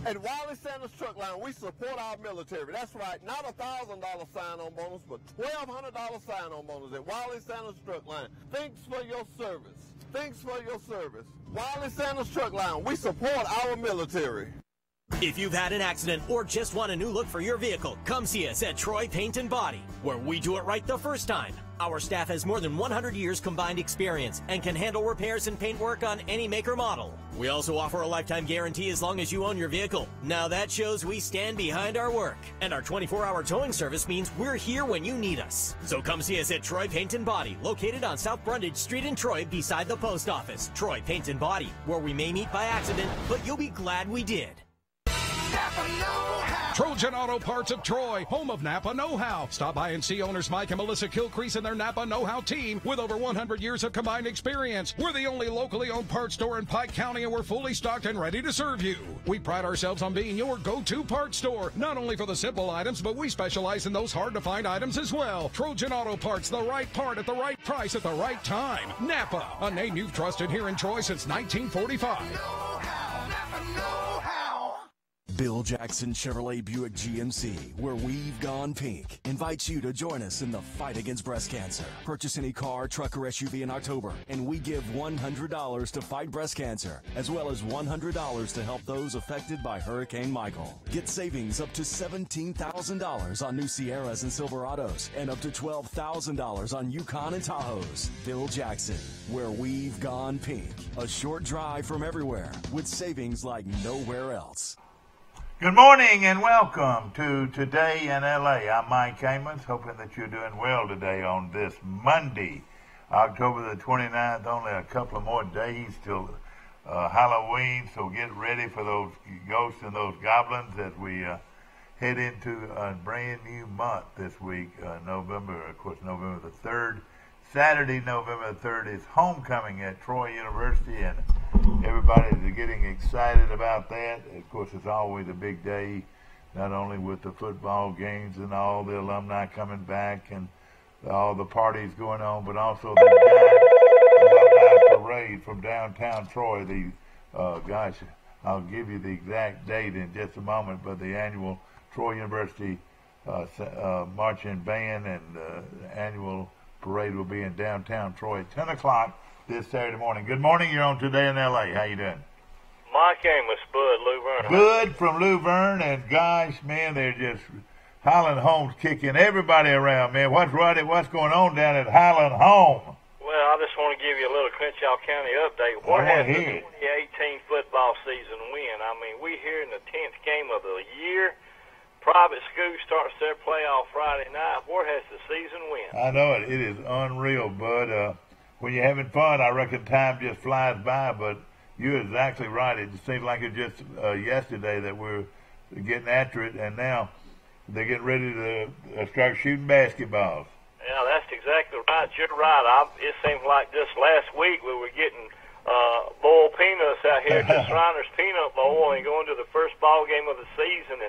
At Wiley Sanders Truck Line, we support our military. That's right, not $1,000 sign-on bonus, but $1,200 sign-on bonus at Wiley Sanders Truck Line. Thanks for your service. Thanks for your service. Wiley Sanders Truck Line, we support our military. If you've had an accident or just want a new look for your vehicle, come see us at Troy Paint and Body, where we do it right the first time. Our staff has more than 100 years combined experience and can handle repairs and paint work on any make or model. We also offer a lifetime guarantee as long as you own your vehicle. Now that shows we stand behind our work. And our 24-hour towing service means we're here when you need us. So come see us at Troy Paint and Body, located on South Brundage Street in Troy beside the post office. Troy Paint and Body, where we may meet by accident, but you'll be glad we did. Trojan Auto Parts of Troy, home of Napa Know-How. Stop by and see owners Mike and Melissa Kilcrease and their Napa Know-How team with over 100 years of combined experience. We're the only locally owned parts store in Pike County, and we're fully stocked and ready to serve you. We pride ourselves on being your go-to parts store, not only for the simple items, but we specialize in those hard-to-find items as well. Trojan Auto Parts, the right part at the right price at the right time. Napa, a name you've trusted here in Troy since 1945. Napa Know-How. Bill Jackson Chevrolet Buick GMC, where we've gone pink, invites you to join us in the fight against breast cancer. Purchase any car, truck, or SUV in October, and we give $100 to fight breast cancer, as well as $100 to help those affected by Hurricane Michael. Get savings up to $17,000 on new Sierras and Silverados, and up to $12,000 on Yukon and Tahoes. Bill Jackson, where we've gone pink. A short drive from everywhere, with savings like nowhere else. Good morning and welcome to Today in LA. I'm Mike Amos, hoping that you're doing well today on this Monday, October the 29th. Only a couple of more days till Halloween, so get ready for those ghosts and those goblins as we head into a brand new month this week, November, of course, November the 3rd. Saturday, November the 3rd is homecoming at Troy University, and everybody is getting excited about that. Of course, it's always a big day, not only with the football games and all the alumni coming back and all the parties going on, but also the giant alumni parade from downtown Troy. I'll give you the exact date in just a moment, but the annual Troy University marching band and annual parade will be in downtown Troy at 10 o'clock this Saturday morning. Good morning. You're on Today in L.A. How you doing? Mike Amos, Bud, Lou Verne. Bud from Lou Verne, and gosh, man, they're just Highland Home's kicking everybody around, man. What's going on down at Highland Home? Well, I just want to give you a little Crenshaw County update. What has the 2018 football season win? I mean, we're here in the 10th game of the year. Private school starts their playoff Friday night. Where has the season win? I know it. It is unreal, Bud. When you're having fun, I reckon time just flies by, but you're exactly right. It seems like it just yesterday that we're getting after it, and now they're getting ready to start shooting basketballs. Yeah, that's exactly right. You're right. It seems like this last week we were getting boiled peanuts out here at the Shriners Peanut Bowl and going to the first ball game of the season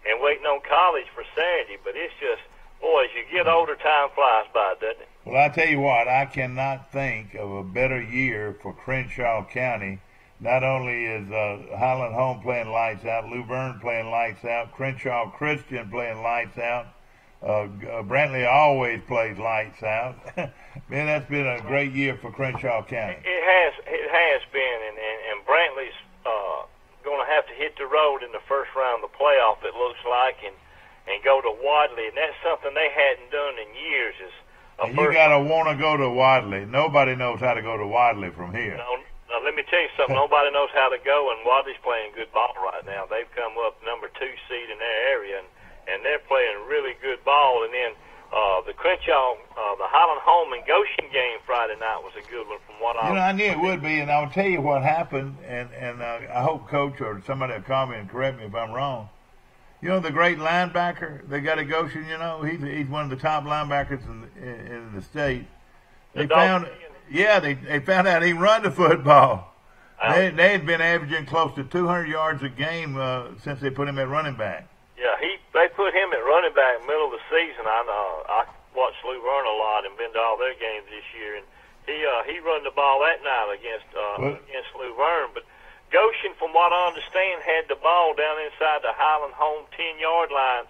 and waiting on college for Saturday. But it's just, boy, as you get older, time flies by, doesn't it? Well, I tell you what, I cannot think of a better year for Crenshaw County. Not only is Highland Home playing lights out, Lou Verne playing lights out, Crenshaw Christian playing lights out, Brantley always plays lights out. Man, that's been a great year for Crenshaw County. It has been, and Brantley's going to have to hit the road in the first round of the playoff, it looks like, and go to Wadley, and that's something they hadn't done in years. And you got to want to go to Wadley. Nobody knows how to go to Wadley from here. Now, let me tell you something. Nobody knows how to go, and Wadley's playing good ball right now. They've come up number 2 seed in their area, and they're playing really good ball. And then the Crenshaw, the Highland Home and Goshen game Friday night was a good one from what I knew it would be, and I'll tell you what happened, and I hope Coach or somebody will call me and correct me if I'm wrong. You know the great linebacker they got at Goshen, he's one of the top linebackers in the state. They found out he run the football. They had been averaging close to 200 yards a game since they put him at running back. Yeah, they put him at running back middle of the season. I watched Lou Verne a lot and been to all their games this year, and he run the ball that night against Lou Verne. But Goshen, from what I understand, had the ball down inside the Highland home 10-yard line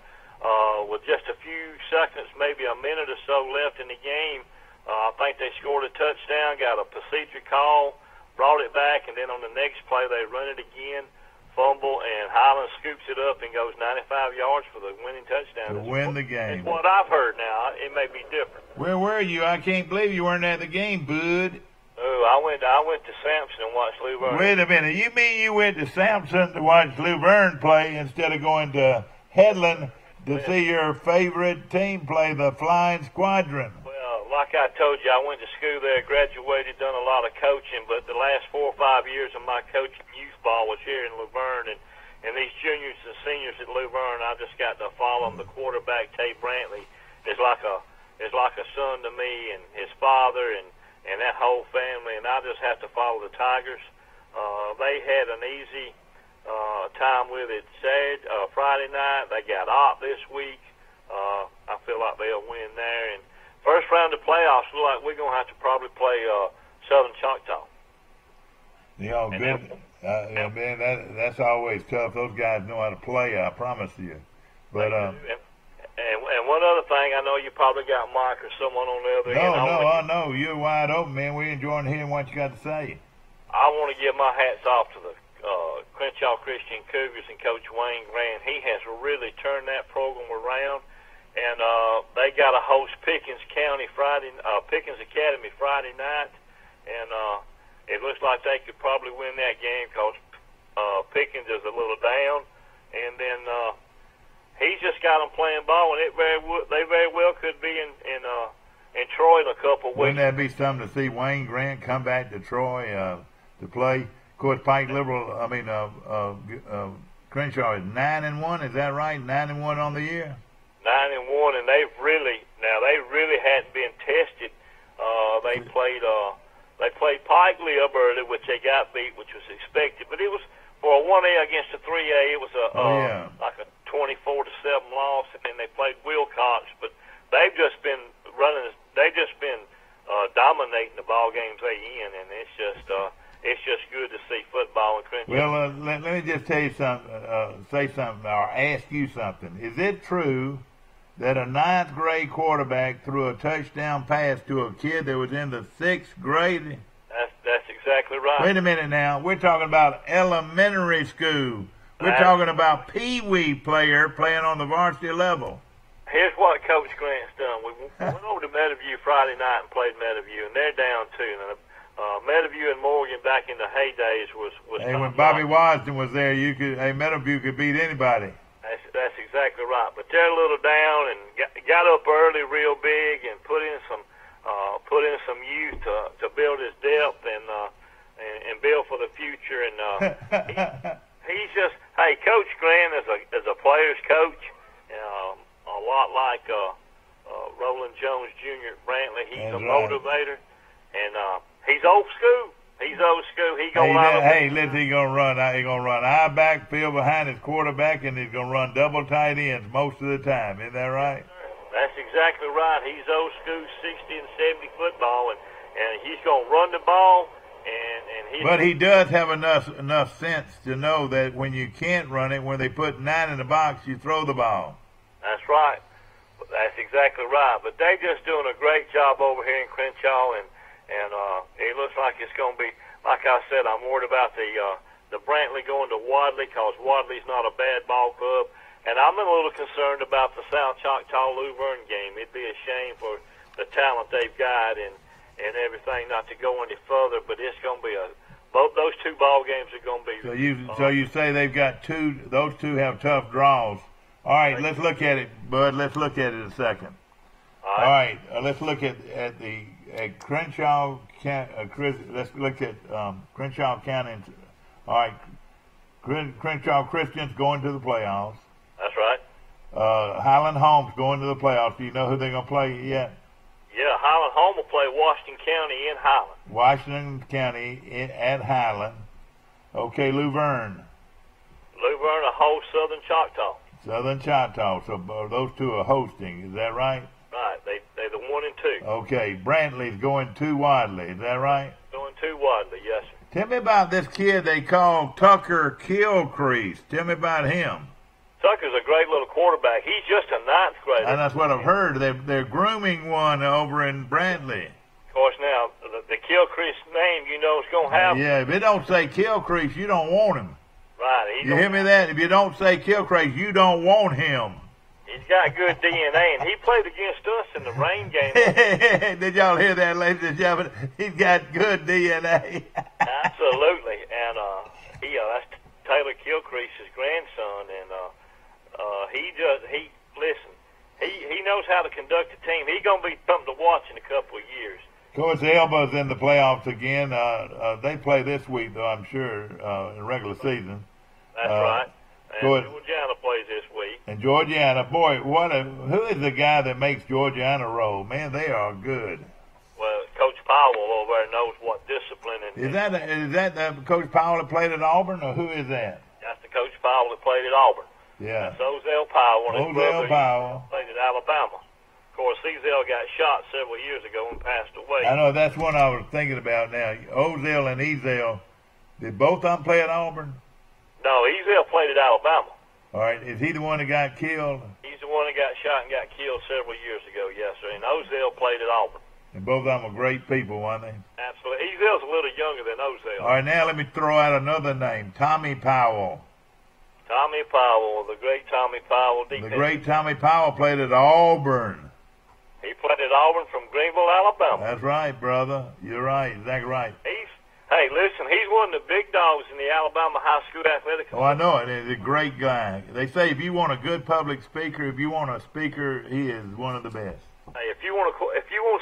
with just a few seconds, maybe a minute or so left in the game. I think they scored a touchdown, got a procedure call, brought it back, and then on the next play they run it again, fumble, and Highland scoops it up and goes 95 yards for the winning touchdown. To win the game. That's what I've heard now. It may be different. Where were you? I can't believe you weren't at the game, bud. Oh, I went to Sampson and watched Lou Verne. Wait a minute. You mean you went to Sampson to watch Lou Verne play instead of going to Headland to see your favorite team play, the Flying Squadron? Well, like I told you, I went to school there, graduated, done a lot of coaching, but the last 4 or 5 years of my coaching youth ball was here in Luverne, and these juniors and seniors at Luverne, I just got to follow them. The quarterback, Tay Brantley, is like a son to me, and his father, and that whole family, and I just have to follow the Tigers. They had an easy time with it Friday night. They got Opp this week. I feel like they'll win there. And first round of playoffs, look like we're going to have to probably play Southern Choctaw. Yeah, good. Man, that's always tough. Those guys know how to play, I promise you. But And one other thing, I know you probably got Mike or someone on the other end. I know. You're wide open, man. We're enjoying hearing what you got to say. I want to give my hats off to the Crenshaw Christian Cougars and Coach Wayne Grant. He has really turned that program around, and they got to host Pickens Academy Friday night, and it looks like they could probably win that game because Pickens is a little down, and then he's just got them playing ball, and they very well could be in Troy in a couple of weeks. Wouldn't that be something to see Wayne Grant come back to Troy to play? Of course, Crenshaw is 9-1. Is that right? 9-1 on the year. 9-1, and they really hadn't been tested. They played Pike Lib early, which they got beat, which was expected, but it was for a 1A against a 3A. It was like a 24-7 loss, and then they played Wilcox, but they've just been dominating the ball games they in, and it's just good to see football in Crenshaw. Well, let me just tell you something, say something, or ask you something. Is it true that a 9th grade quarterback threw a touchdown pass to a kid that was in the 6th grade? That's exactly right. Wait a minute now. We're talking about elementary school. We're talking about Pee-wee player playing on the varsity level. Here's what Coach Grant's done. We went over to Meadowview Friday night and played Meadowview, and they're down 2. Now, Meadowview and Morgan back in the heydays was hey, when Bobby Wasden was there, Meadowview could beat anybody. That's exactly right. But they're a little down and got up early, real big, and put in some youth to build his depth and build for the future. And he's just Coach Grant is a player's coach, a lot like Roland Jones Jr. at Brantley. He's a motivator, and he's old school. He's old school. He's gonna run I backfield behind his quarterback, and he's gonna run double tight ends most of the time. Isn't that right? That's exactly right. He's old school, 60 and 70 football, and he's gonna run the ball. But he does have enough sense to know that when you can't run it, when they put 9 in the box, you throw the ball. That's right. That's exactly right. But they're just doing a great job over here in Crenshaw, and it looks like it's going to be, like I said, I'm worried about the Brantley going to Wadley because Wadley's not a bad ball club. And I'm a little concerned about the South Choctaw-Lou Verne game. It'd be a shame for the talent they've got and everything not to go any further, but it's going to be both those 2 ball games are going to be. So you say they've got 2, those 2 have tough draws. All right, let's look at it, Bud. Let's look at it a second. All right, let's look at Crenshaw. Let's look at Crenshaw County. All right, Crenshaw Christians going to the playoffs. That's right. Highland Homes going to the playoffs. Do you know who they're going to play yet? Yeah, Highland Home will play Washington County in Highland. Washington County at Highland. Okay, Lou Verne. Lou Verne will host Southern Choctaw. Southern Choctaw. So those 2 are hosting. Is that right? Right. They're the 1 and 2. Okay. Brantley's going to Wadley. Is that right? Going to Wadley, yes, sir. Tell me about this kid they call Tucker Kilcrease. Tell me about him. Tucker's a great little quarterback. He's just a ninth grader. And that's what I've heard. They're grooming one over in Brantley. Of course, now, the Kilcrease name, you know, is going to have... Yeah, if it don't say Kilcrease, you don't want him. Right. You hear me that? If you don't say Kilcrease, you don't want him. He's got good DNA, and he played against us in the rain game. Did y'all hear that, ladies and gentlemen? He's got good DNA. Absolutely. And that's Taylor Kilcrease's grandson, and he knows how to conduct a team. He's going to be something to watch in a couple of years. Of course, Elba's in the playoffs again. They play this week, though, I'm sure, in regular season. That's right. And Georgiana plays this week. And Georgiana, boy, who is the guy that makes Georgiana roll? Man, they are good. Well, Coach Powell over there knows what discipline and... Is that Coach Powell that played at Auburn, or who is that? That's the Coach Powell that played at Auburn. Yeah. That's Ozell Powell. And his brother Powell played at Alabama. Of course, Ozell got shot several years ago and passed away. I know, that's one I was thinking about now. Ozell and Ezell, did both of them play at Auburn? No, Ezell played at Alabama. All right, is he the one that got killed? He's the one that got shot and got killed several years ago, yes, sir. And Ozell played at Auburn. And both of them were great people, weren't they? Absolutely. Ezell's a little younger than Ozell. All right, now let me throw out another name, Tommy Powell. Tommy Powell, the great Tommy Powell. The great Tommy Powell played at Auburn. He played at Auburn from Greenville, Alabama. That's right, brother. You're right, exactly right. Hey, listen, he's one of the big dogs in the Alabama High School Athletic. Oh, I know it. He's a great guy. They say if you want a good public speaker, if you want a speaker, he is one of the best. Hey, if you want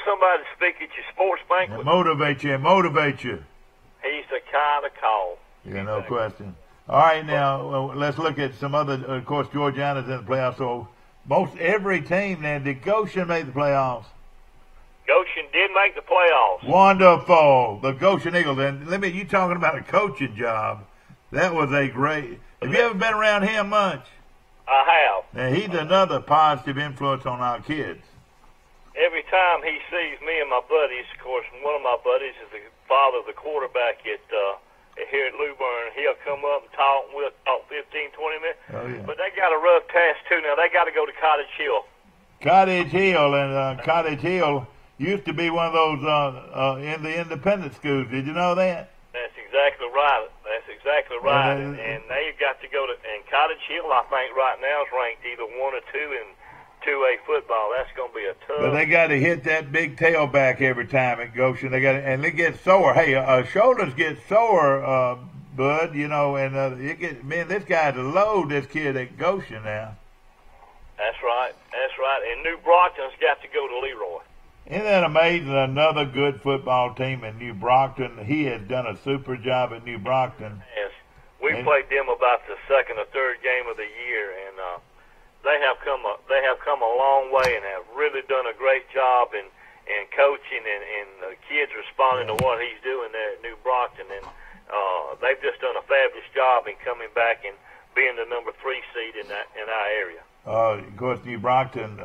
somebody to speak at your sports banquet, and motivate you. He's the kind to call. Yeah, no question. All right, now let's look at some other. Of course, Georgiana's in the playoffs. So most every team now. Did Goshen make the playoffs? Goshen did make the playoffs. Wonderful. The Goshen Eagles. And you talking about a coaching job. That was a great. Have you ever been around him much? I have. Now, he's another positive influence on our kids. Every time he sees me and my buddies, of course, one of my buddies is the father of the quarterback here at Leuburn. He'll come up and talk, and we'll talk 15, 20 minutes. Oh, yeah. But they got a rough task, too. Now, they got to go to Cottage Hill. Cottage Hill used to be one of those in the independent schools. Did you know that? That's exactly right. And they've got to go to Cottage Hill. I think right now is ranked either 1 or 2 in 2A football. That's going to be a tough. But they got to hit that big tailback every time at Goshen. And they get sore. Hey, shoulders get sore, Bud. You know, and this guy's a load. This kid at Goshen now. That's right. And New Brockton's got to go to Leroy. Isn't that amazing? Another good football team in New Brockton. He has done a super job at New Brockton. Yes. We played them about the second or third game of the year, and they have come a long way and have really done a great job in coaching and the kids responding to what he's doing there at New Brockton, and they've just done a fabulous job in coming back and being the number 3 seed in our area. Of course, New Brockton,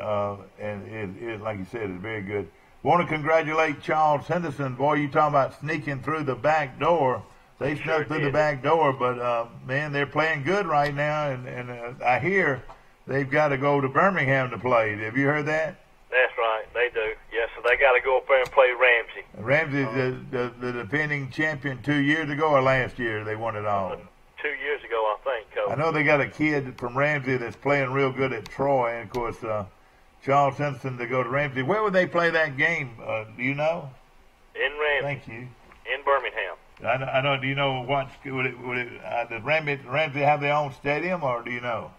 and it, like you said, is very good. Want to congratulate Charles Henderson. Boy, you talking about sneaking through the back door. They snuck through the back door, but, man, they're playing good right now, and I hear they've got to go to Birmingham to play. Have you heard that? That's right. They do. Yes, so they got to go up there and play Ramsey. Ramsey's the defending champion 2 years ago or last year. They won it all. 2 years ago, I think, Coach. I know they got a kid from Ramsey that's playing real good at Troy, and, of course, Charles Henderson to go to Ramsey. Where would they play that game? Do you know? In Ramsey. Thank you. In Birmingham. I know. Do you know what school? Does Ramsey have their own stadium, or do you know?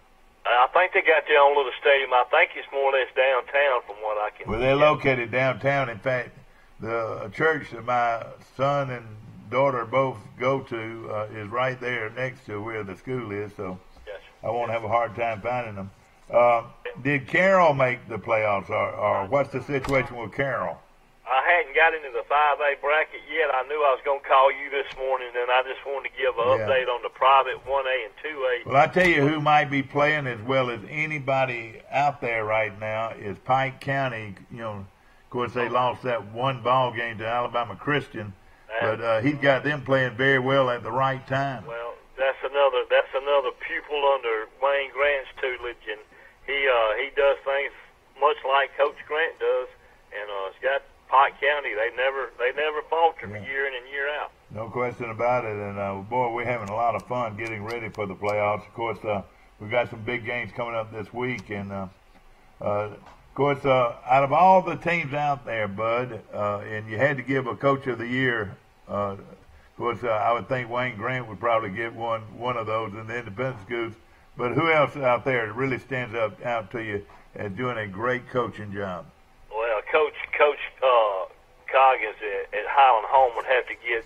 I think they got their own little stadium. I think it's more or less downtown from what I can. Well, they're located downtown. In fact, the church that my son and daughter both go to is right there next to where the school is, so gotcha. I won't have a hard time finding them. Did Carroll make the playoffs, or what's the situation with Carroll? I hadn't got into the 5A bracket yet. I knew I was going to call you this morning, and I just wanted to give an update on the private 1A and 2A. Well, I tell you who might be playing as well as anybody out there right now is Pike County. You know, of course, they lost that one ball game to Alabama Christian. But he's got them playing very well at the right time. Well, that's another pupil under Wayne Grant's tutelage, and he does things much like Coach Grant does, and it's got Pike County. They never falter year in and year out. No question about it. And boy, we're having a lot of fun getting ready for the playoffs. Of course, we've got some big games coming up this week, and of course, out of all the teams out there, Bud, and you had to give a Coach of the Year. Of course, I would think Wayne Grant would probably get one of those in the independent schools. But who else out there really stands out to you as doing a great coaching job? Well, Coach Coggins at Highland Home would have to get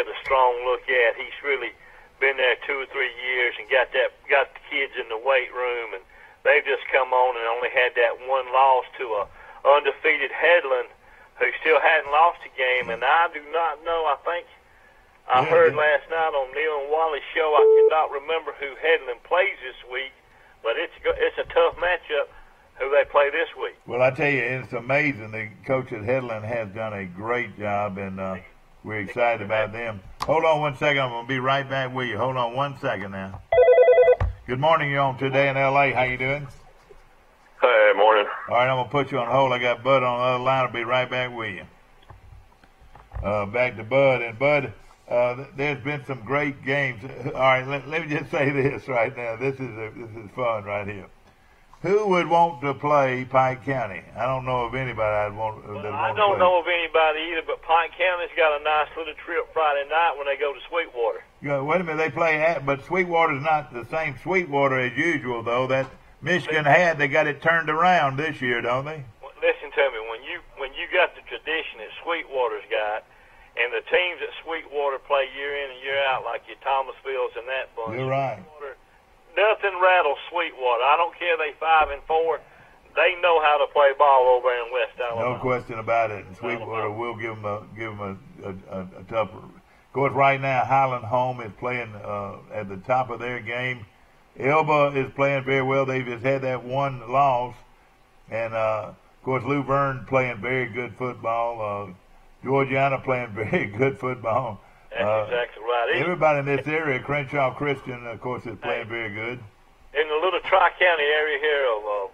a strong look at. He's really been there 2 or 3 years and got the kids in the weight room, and they've just come on and only had that one loss to a undefeated Headland, who still hadn't lost a game. And I do not know. I think I heard last night on Neil and Wally's show. I cannot remember who Headland plays this week, but it's a tough matchup who they play this week. Well, I tell you, it's amazing. The coach at Headland has done a great job, and we're excited about them. Hold on 1 second. I'm going to be right back with you. Hold on 1 second now. Good morning. You're on Today in L.A. How you doing? Hey, morning. All right, I'm going to put you on hold. I got Bud on the other line. I'll be right back with you. Back to Bud. And, Bud, there's been some great games. All right, let me just say this right now. This is fun right here. Who would want to play Pike County? I don't know of anybody I'd want. I don't know of anybody either, but Pike County's got a nice little trip Friday night when they go to Sweetwater. Wait a minute, they play but Sweetwater's not the same Sweetwater as usual, though. That Michigan they got it turned around this year, don't they? Well, listen to me. When you got the tradition that Sweetwater's got, and the teams that Sweetwater play year in and year out, like your Thomasvilles and that bunch. You're right. Nothing rattles Sweetwater. I don't care they 5-4. They know how to play ball over in West Alabama. No question about it. And Sweetwater will give them a tougher. Of course, right now Highland Home is playing at the top of their game. Elba is playing very well. They've just had that one loss, and of course Lou Verne playing very good football. Georgiana playing very good football. That's exactly right. Everybody in this area, Crenshaw Christian, of course, is playing very good. In the little Tri-County area here of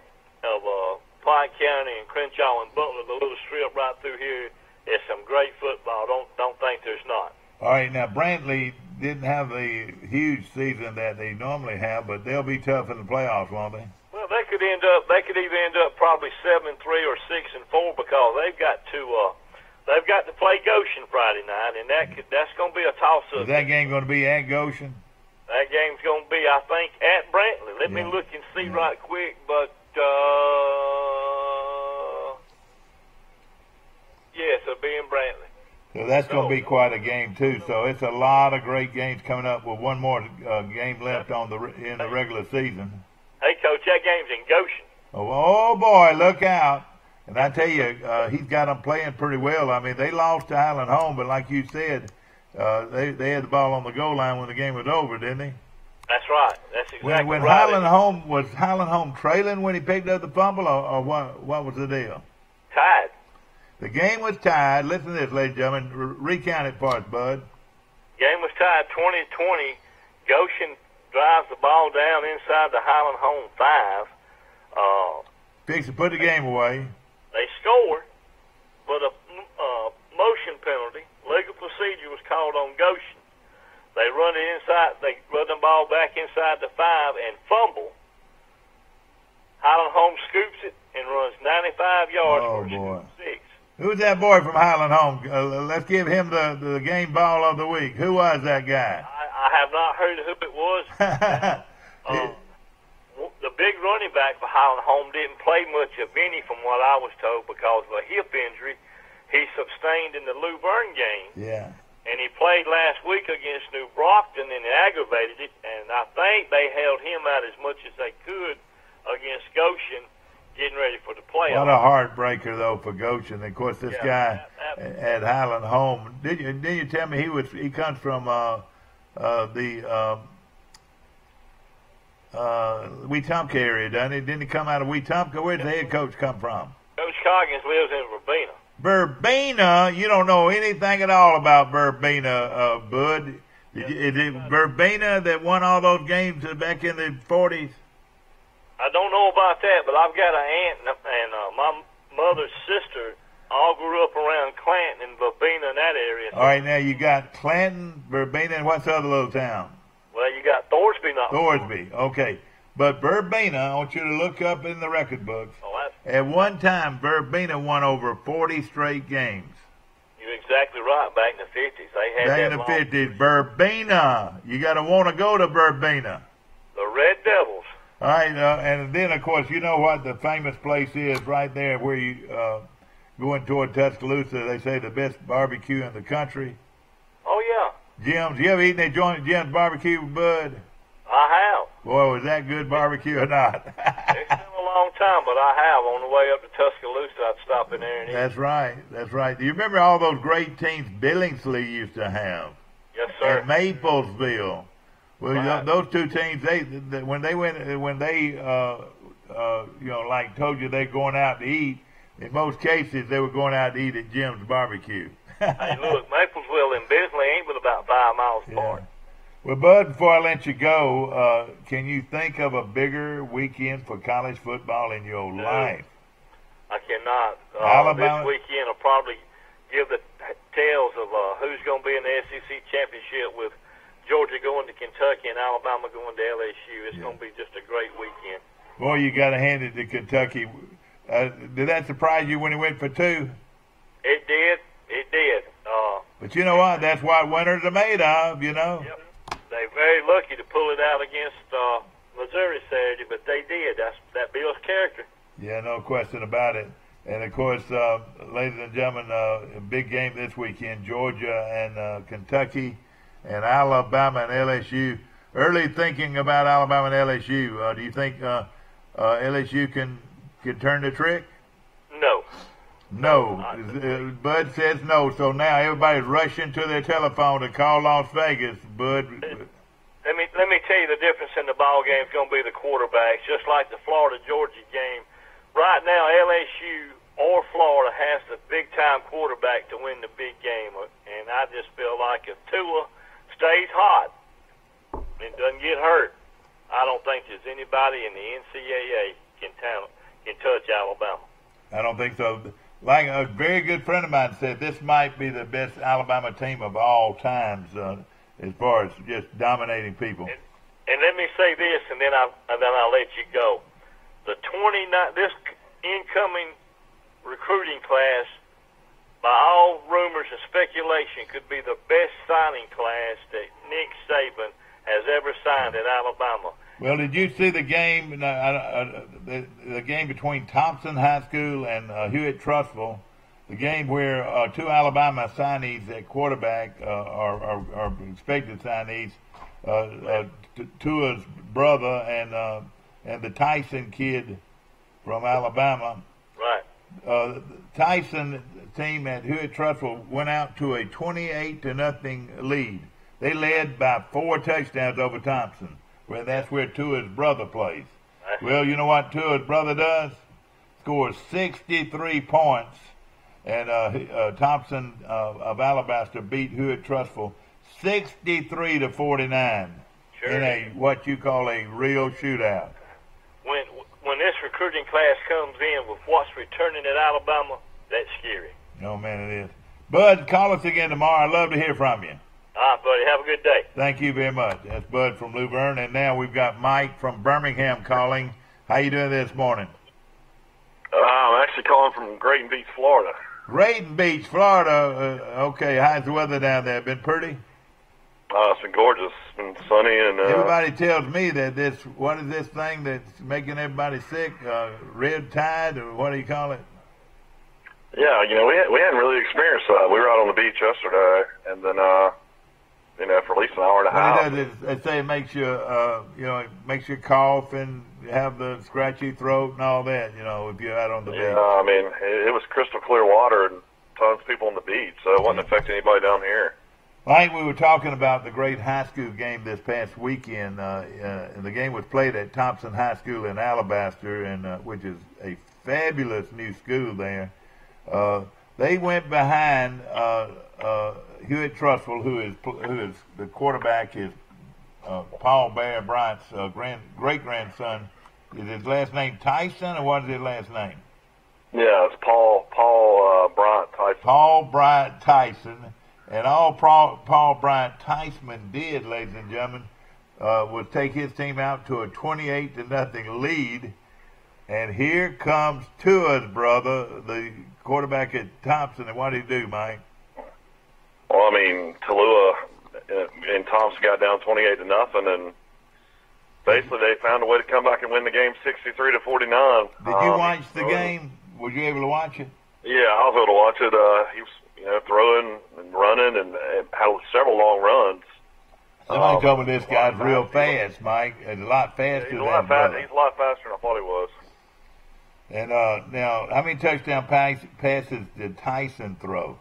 Pike County and Crenshaw and Butler, the little strip right through here, is some great football. Don't think there's not. All right, now Brantley didn't have the huge season that they normally have, but they'll be tough in the playoffs, won't they? Well, they could either end up probably 7-3 or 6-4 because they've got to play Goshen Friday night, and that's going to be a toss-up. Is that game going to be at Goshen? That game's going to be, I think, at Brantley. Let me look and see right quick, but yes, it'll be in Brantley. So that's going to be quite a game too. So it's a lot of great games coming up with one more game left in the regular season. Hey, Coach, that game's in Goshen. Oh boy, look out! And I tell you, he's got them playing pretty well. I mean, they lost to Highland Home, but like you said, they had the ball on the goal line when the game was over, didn't they? That's right. That's exactly when right. Was Highland Home trailing when he picked up the fumble, or what was the deal? Tied. The game was tied. Listen to this, ladies and gentlemen. Recount it for us, Bud. Game was tied 20-20. Goshen drives the ball down inside the Highland Home 5. Fix to put the game away. They score, but a motion penalty, legal procedure was called on Goshen. They run it inside. They run the ball back inside the 5 and fumble. Highland Home scoops it and runs 95 yards for a 6. Who's that boy from Highland Home? Let's give him the game ball of the week. Who was that guy? I have not heard who it was. The big running back for Highland Home didn't play much of any, from what I was told, because of a hip injury he sustained in the Lou Verne game. Yeah. And he played last week against New Brockton and aggravated it, and I think they held him out as much as they could against Goshen, getting ready for the playoffs. What a heartbreaker, though, for Goshen. Of course, this guy at Highland Home. Didn't you tell me he comes from Wetumpka area, doesn't he? Didn't he come out of Wetumpka? Where did the head coach come from? Coach Coggins lives in Rabina. Verbena, you don't know anything at all about Verbena, Bud. Is it Verbena that won all those games back in the 40s? I don't know about that, but I've got an aunt and my mother's sister all grew up around Clanton and Verbena in that area. All right, now you got Clanton, Verbena, and what's the other little town? Well, you got Thorsby now. Thorsby, okay. But Verbena, I want you to look up in the record books. Oh, at one time, Verbena won over 40 straight games. You're exactly right. Back in the 50s, they had back that in the 50s, Verbena. You got to want to go to Verbena. The Red Devils. All right, and then, of course, you know what the famous place is right there where you going toward Tuscaloosa. They say the best barbecue in the country. Oh, yeah. Jim's. You ever eaten that joint at Jim's Barbecue, Bud? I have. Boy, was that good barbecue or not? It's been a long time, but I have. On the way up to Tuscaloosa, I'd stop in there and eat. That's right. That's right. Do you remember all those great teams Billingsley used to have? Yes, sir. And Maplesville. Well, right. Those two teams, when they you know, like told you they're going out to eat, in most cases they were going out to eat at Jim's Barbecue. Hey, look, Maplesville and Bisley ain't but about 5 miles apart. Well, Bud, before I let you go, can you think of a bigger weekend for college football in your life? I cannot. Alabama. This weekend will probably give the tales of who's going to be in the SEC championship with Georgia going to Kentucky and Alabama going to LSU. It's going to be just a great weekend. Boy, you got to hand it to Kentucky. Did that surprise you when he went for 2? It did. It did. But you know what? That's what winners are made of, you know. Yep. They're very lucky to pull it out against Missouri Saturday, but they did. That Bill's character. Yeah, no question about it. And, of course, ladies and gentlemen, a big game this weekend, Georgia and Kentucky and Alabama and LSU. Early thinking about Alabama and LSU. Do you think LSU can turn the trick? No. No. Bud says no. So now everybody's rushing to their telephone to call Las Vegas, Bud. Let me tell you the difference in the ball game is going to be the quarterbacks, just like the Florida-Georgia game. Right now, LSU or Florida has the big-time quarterback to win the big game, and I just feel like if Tua stays hot and doesn't get hurt, I don't think there's anybody in the NCAA can touch Alabama. I don't think so. Like a very good friend of mine said, this might be the best Alabama team of all times as far as just dominating people. And let me say this, and then I'll let you go. This incoming recruiting class, by all rumors and speculation, could be the best signing class that Nick Saban has ever signed at Alabama. Well, did you see the game? The game between Thompson High School and Hewitt-Trussville, the game where 2 Alabama signees at quarterback are expected signees, Tua's brother and the Tyson kid from Alabama. Right. Tyson team at Hewitt-Trussville went out to a 28-0 lead. They led by 4 touchdowns over Thompson. Well, that's where Tua's brother plays. Well, you know what Tua's brother does? Scores 63 points, and Thompson of Alabaster beat Hewitt-Trussville 63-49 in a what you call a real shootout. When this recruiting class comes in with what's returning at Alabama, that's scary. Oh man, it is. Bud, call us again tomorrow. I'd love to hear from you. All right, buddy. Have a good day. Thank you very much. That's Bud from Luverne. And now we've got Mike from Birmingham calling. How you doing this morning? I'm actually calling from Grayton Beach, Florida. Grayton Beach, Florida. Okay, how's the weather down there? Been pretty? It's been gorgeous. It's been sunny. And everybody tells me that what is this thing that's making everybody sick? Red tide, or what do you call it? Yeah, we hadn't really experienced that. We were out on the beach yesterday, and then for at least an hour and a half. What it does is they say it makes you, it makes you cough and have the scratchy throat and all that, if you're out on the beach. Yeah, I mean, it was crystal clear water and tons of people on the beach, so it wasn't affecting anybody down here. Like we were talking about the great high school game this past weekend, and the game was played at Thompson High School in Alabaster, and which is a fabulous new school there. They went behind Hewitt Trussell, who is the quarterback is Paul Bear Bryant's great grandson. Is his last name Tyson, or what is his last name? Yeah, it's Paul Bryant Tyson. Paul Bryant Tyson, and all Paul Bryant Tyson did, ladies and gentlemen, was take his team out to a 28-0 lead. And here comes Tua's brother, the quarterback at Thompson. And what did he do, Mike? Well, I mean, Tallulah and Thompson got down 28-0, and basically they found a way to come back and win the game 63-49. Did you watch the game? Were you able to watch it? Yeah, I was able to watch it. He was, throwing and running and had several long runs. Somebody told me this guy's real fast, Mike. He's a lot faster He's than a lot faster than I thought he was. And now, how many touchdown passes did Tyson throw?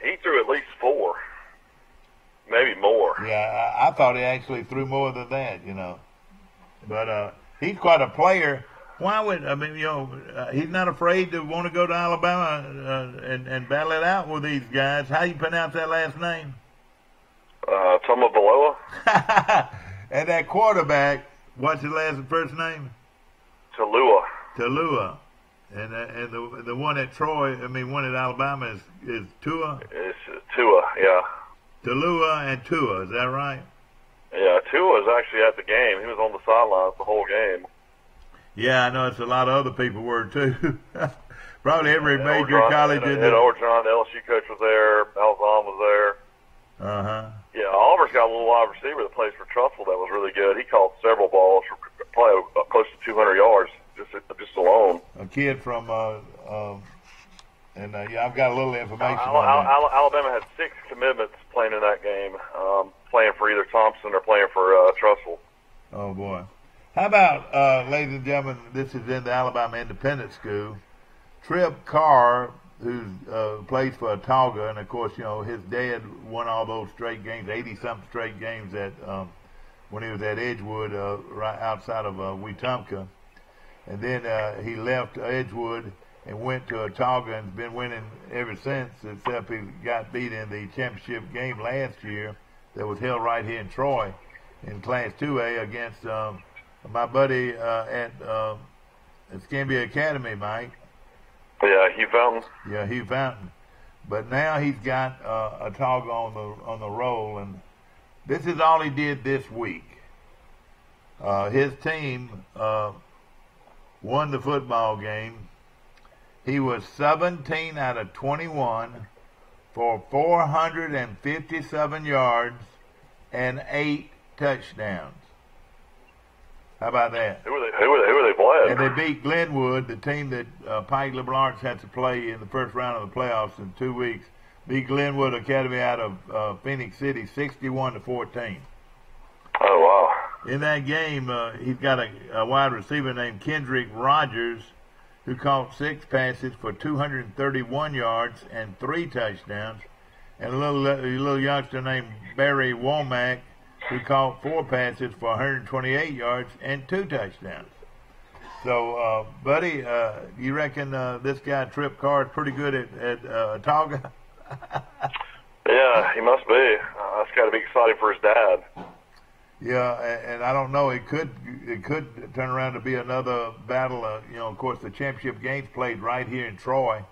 He threw at least 4, maybe more. Yeah, I thought he actually threw more than that, But he's quite a player. Why would he's not afraid to want to go to Alabama and battle it out with these guys. How do you pronounce that last name? Tagovailoa. And that quarterback, what's his first name? Tallulah. And the one at one at Alabama is Tua? It's Tua, yeah. Tallulah and Tua, is that right? Yeah, Tua was actually at the game. He was on the sidelines the whole game. Yeah, I know it's a lot of other people were too. Probably every major college in Ed Orgeron, the LSU coach, was there. Malzahn was there. Uh-huh. Yeah, Auburn's got a little wide receiver that plays for Trussell that was really good. He caught several balls for probably close to 200 yards just alone. A kid from I've got a little information on that. Alabama had 6 commitments playing in that game, playing for either Thompson or playing for Trussell. Oh, boy. How about, ladies and gentlemen, this is in the Alabama Independent School, Trip Carr, who plays for Autauga, and, of course, his dad won all those straight games, 80-something straight games when he was at Edgewood, right outside of Wetumpka. And then he left Edgewood and went to Autauga and has been winning ever since, except he got beat in the championship game last year that was held right here in Troy in Class 2A against my buddy at Escambia Academy, Mike. Yeah, Hugh Fountain. Yeah, Hugh Fountain. But now he's got Autauga on the roll, and this is all he did this week. His team won the football game. He was 17 out of 21 for 457 yards and 8 touchdowns. How about that? Who were they playing? And they beat Glenwood, the team that Pike Liberal Arts had to play in the first round of the playoffs in 2 weeks. Beat Glenwood Academy out of Phoenix City 61-14. Oh, wow. In that game, he's got a wide receiver named Kendrick Rogers, who caught 6 passes for 231 yards and 3 touchdowns, and a little youngster named Barry Womack, who caught 4 passes for 128 yards and 2 touchdowns. So, buddy, you reckon this guy Trip Carr is pretty good at Autauga? Yeah, he must be. That's got to be exciting for his dad. Yeah, and I don't know. It could turn around to be another battle. Of course, the championship games played right here in Troy,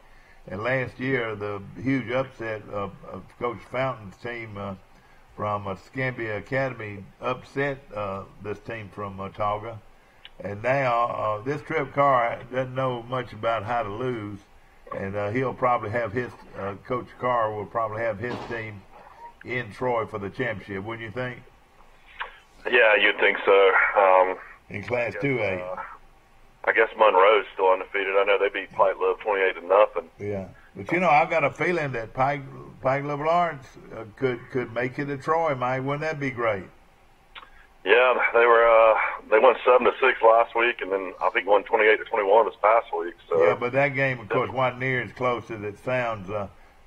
and last year the huge upset of Coach Fountain's team from Escambia Academy upset this team from Autauga, and now this Trip Carr doesn't know much about how to lose, and he'll probably have his Coach Carr will probably have his team in Troy for the championship. Wouldn't you think? Yeah, you'd think so. In Class 2A. I guess Monroe's still undefeated. I know they beat Pike Love 28-0. Yeah, but I've got a feeling that Pike Liberal Arts could make it to Troy, Mike. Wouldn't that be great? Yeah, they won 7-6 last week, and then I think won 28-21 this past week. So yeah, but that game, of course, wasn't near as close as it sounds.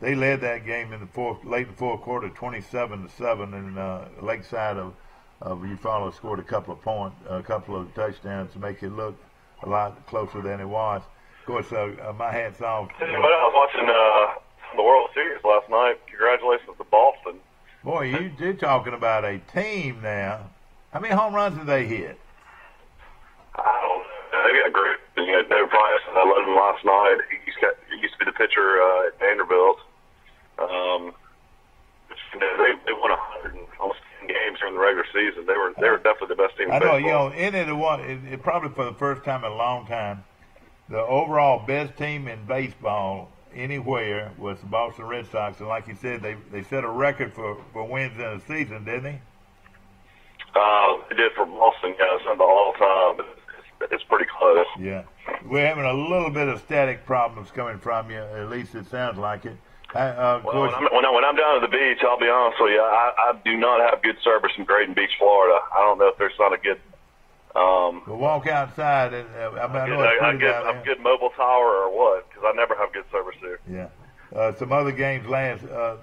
They led that game in the late in the fourth quarter, 27-7, and Lakeside of Eufaula scored a couple of touchdowns to make it look a lot closer than it was. Of course, my hat's off. But I was watching the World Series last night. Congratulations to Boston. Boy, you're talking about a team now. How many home runs did they hit? I don't know. They got great. David Price, I loved him last night. He used to be the pitcher at Vanderbilt. They won 100 and almost 10 games during the regular season. They were definitely the best team. I know. It probably for the first time in a long time, the overall best team in baseball anywhere was the Boston Red Sox, and like you said, they set a record for wins in a season, didn't they? They did for Boston. Yeah, it's not the all-time, but it's pretty close. Yeah, we're having a little bit of static problems coming from you. At least it sounds like it. Of course, when I'm down at the beach, I'll be honest with you, I do not have good service in Graton Beach, Florida. I don't know if there's not a good. We'll walk outside. A good mobile tower or what? Because I never have good service there. Yeah. Some other games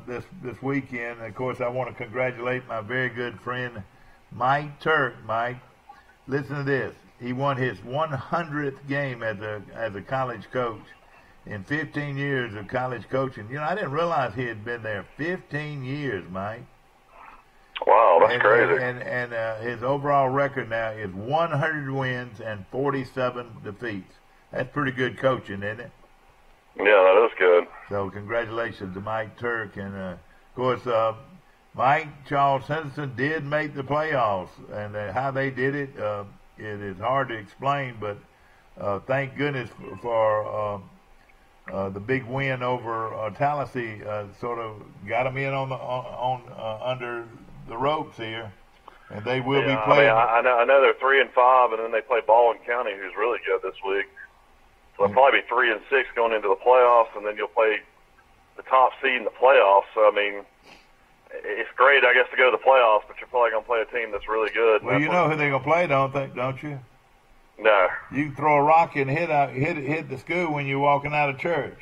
this weekend. Of course, I want to congratulate my very good friend Mike Turk. Mike, listen to this. He won his 100th game as a college coach in 15 years of college coaching. You know, I didn't realize he had been there 15 years, Mike. Wow, that's crazy. And his overall record now is 100 wins and 47 defeats. That's pretty good coaching, isn't it? Yeah, that is good. So congratulations to Mike Turk. And, of course, Mike, Charles Henderson did make the playoffs. And how they did it, it is hard to explain. But thank goodness for the big win over Tallahassee. Sort of got them in under the ropes here, and they will be playing. I know they're 3-5, and then they play Baldwin County, who's really good this week. So they'll probably be 3-6 going into the playoffs, and then you'll play the top seed in the playoffs. So I mean, it's great, I guess, to go to the playoffs, but you're probably going to play a team that's really good. Well, you know who they're going to play, don't you? No. You can throw a rock and hit the school when you're walking out of church.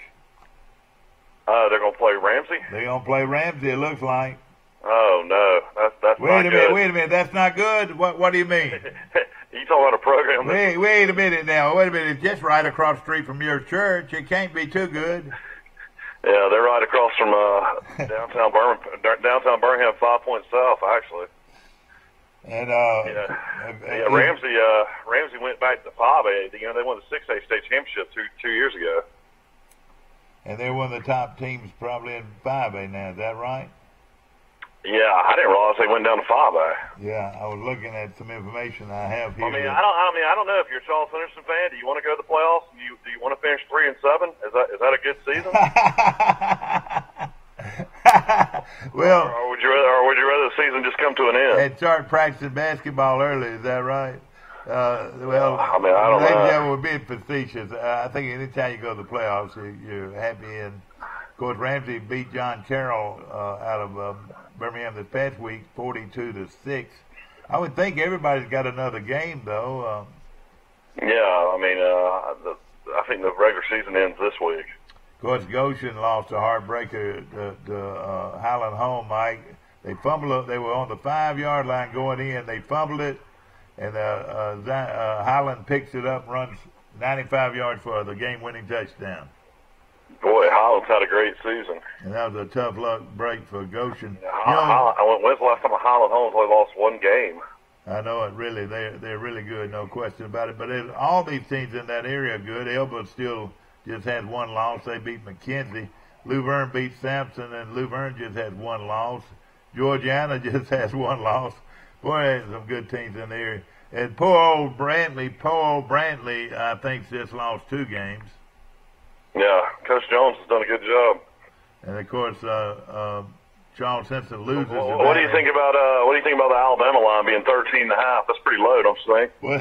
They're going to play Ramsey? They're going to play Ramsey, it looks like. Oh, no. That's wait a minute. That's not good? What do you mean? You talking about a program? Wait a minute now. Wait a minute. It's just right across the street from your church. It can't be too good. Yeah, they're right across from downtown Birmingham, 5 points south, actually. And Ramsey went back to 5A. You know, they won the 6A state championship two years ago. And they're one of the top teams probably in 5A now. Is that right? Yeah, I didn't realize they went down to 5A. Yeah, I was looking at some information I have here. I don't know if you're a Charles Henderson fan. Do you want to go to the playoffs? Do you want to finish 3-7? Is that a good season? Well, or would you rather the season just come to an end? And start practicing basketball early. Is that right? I don't know. That would be facetious. I think anytime you go to the playoffs, you're happy. And of course, Ramsey beat John Carroll out of Birmingham this past week, 42-6. I would think everybody's got another game, though. Yeah, I think the regular season ends this week. Of course, Goshen lost a heartbreaker to Highland Home, Mike. They fumbled it. They were on the 5-yard line going in. They fumbled it, and Highland picks it up, runs 95 yards for the game-winning touchdown. Boy, Highland's had a great season. And that was a tough luck break for Goshen. Yeah, when's the last time Highland Home's only lost one game? I know it. Really, they're really good, no question about it. But all these teams in that area are good. Elba still just had one loss. They beat McKenzie. Luverne beat Sampson, and Luverne just had one loss. Georgiana just has one loss. Boy, there's some good teams in there. And poor old Brantley, I think, just lost 2 games. Yeah, Coach Jones has done a good job. And of course, Charles Henson loses. What do you think about the Alabama line being 13.5? That's pretty low, don't you think? Well,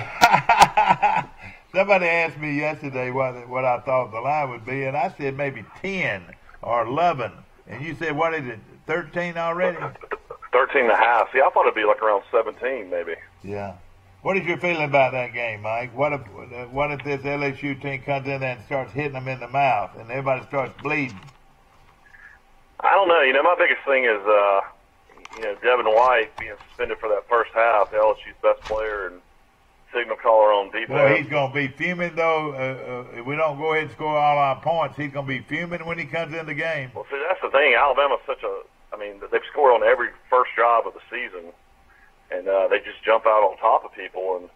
somebody asked me yesterday what I thought the line would be, and I said maybe 10 or 11. And you said, what is it, 13 already? 13.5. See, I thought it'd be like around 17, maybe. Yeah. What is your feeling about that game, Mike? What if this LSU team comes in there and starts hitting them in the mouth and everybody starts bleeding? I don't know. You know, my biggest thing is, Devin White being suspended for that first half, LSU's best player in signal caller on defense. Well, he's going to be fuming, though. If we don't go ahead and score all our points, he's going to be fuming when he comes in the game. Well, see, that's the thing. Alabama's they've scored on every first drive of the season, and they just jump out on top of people. And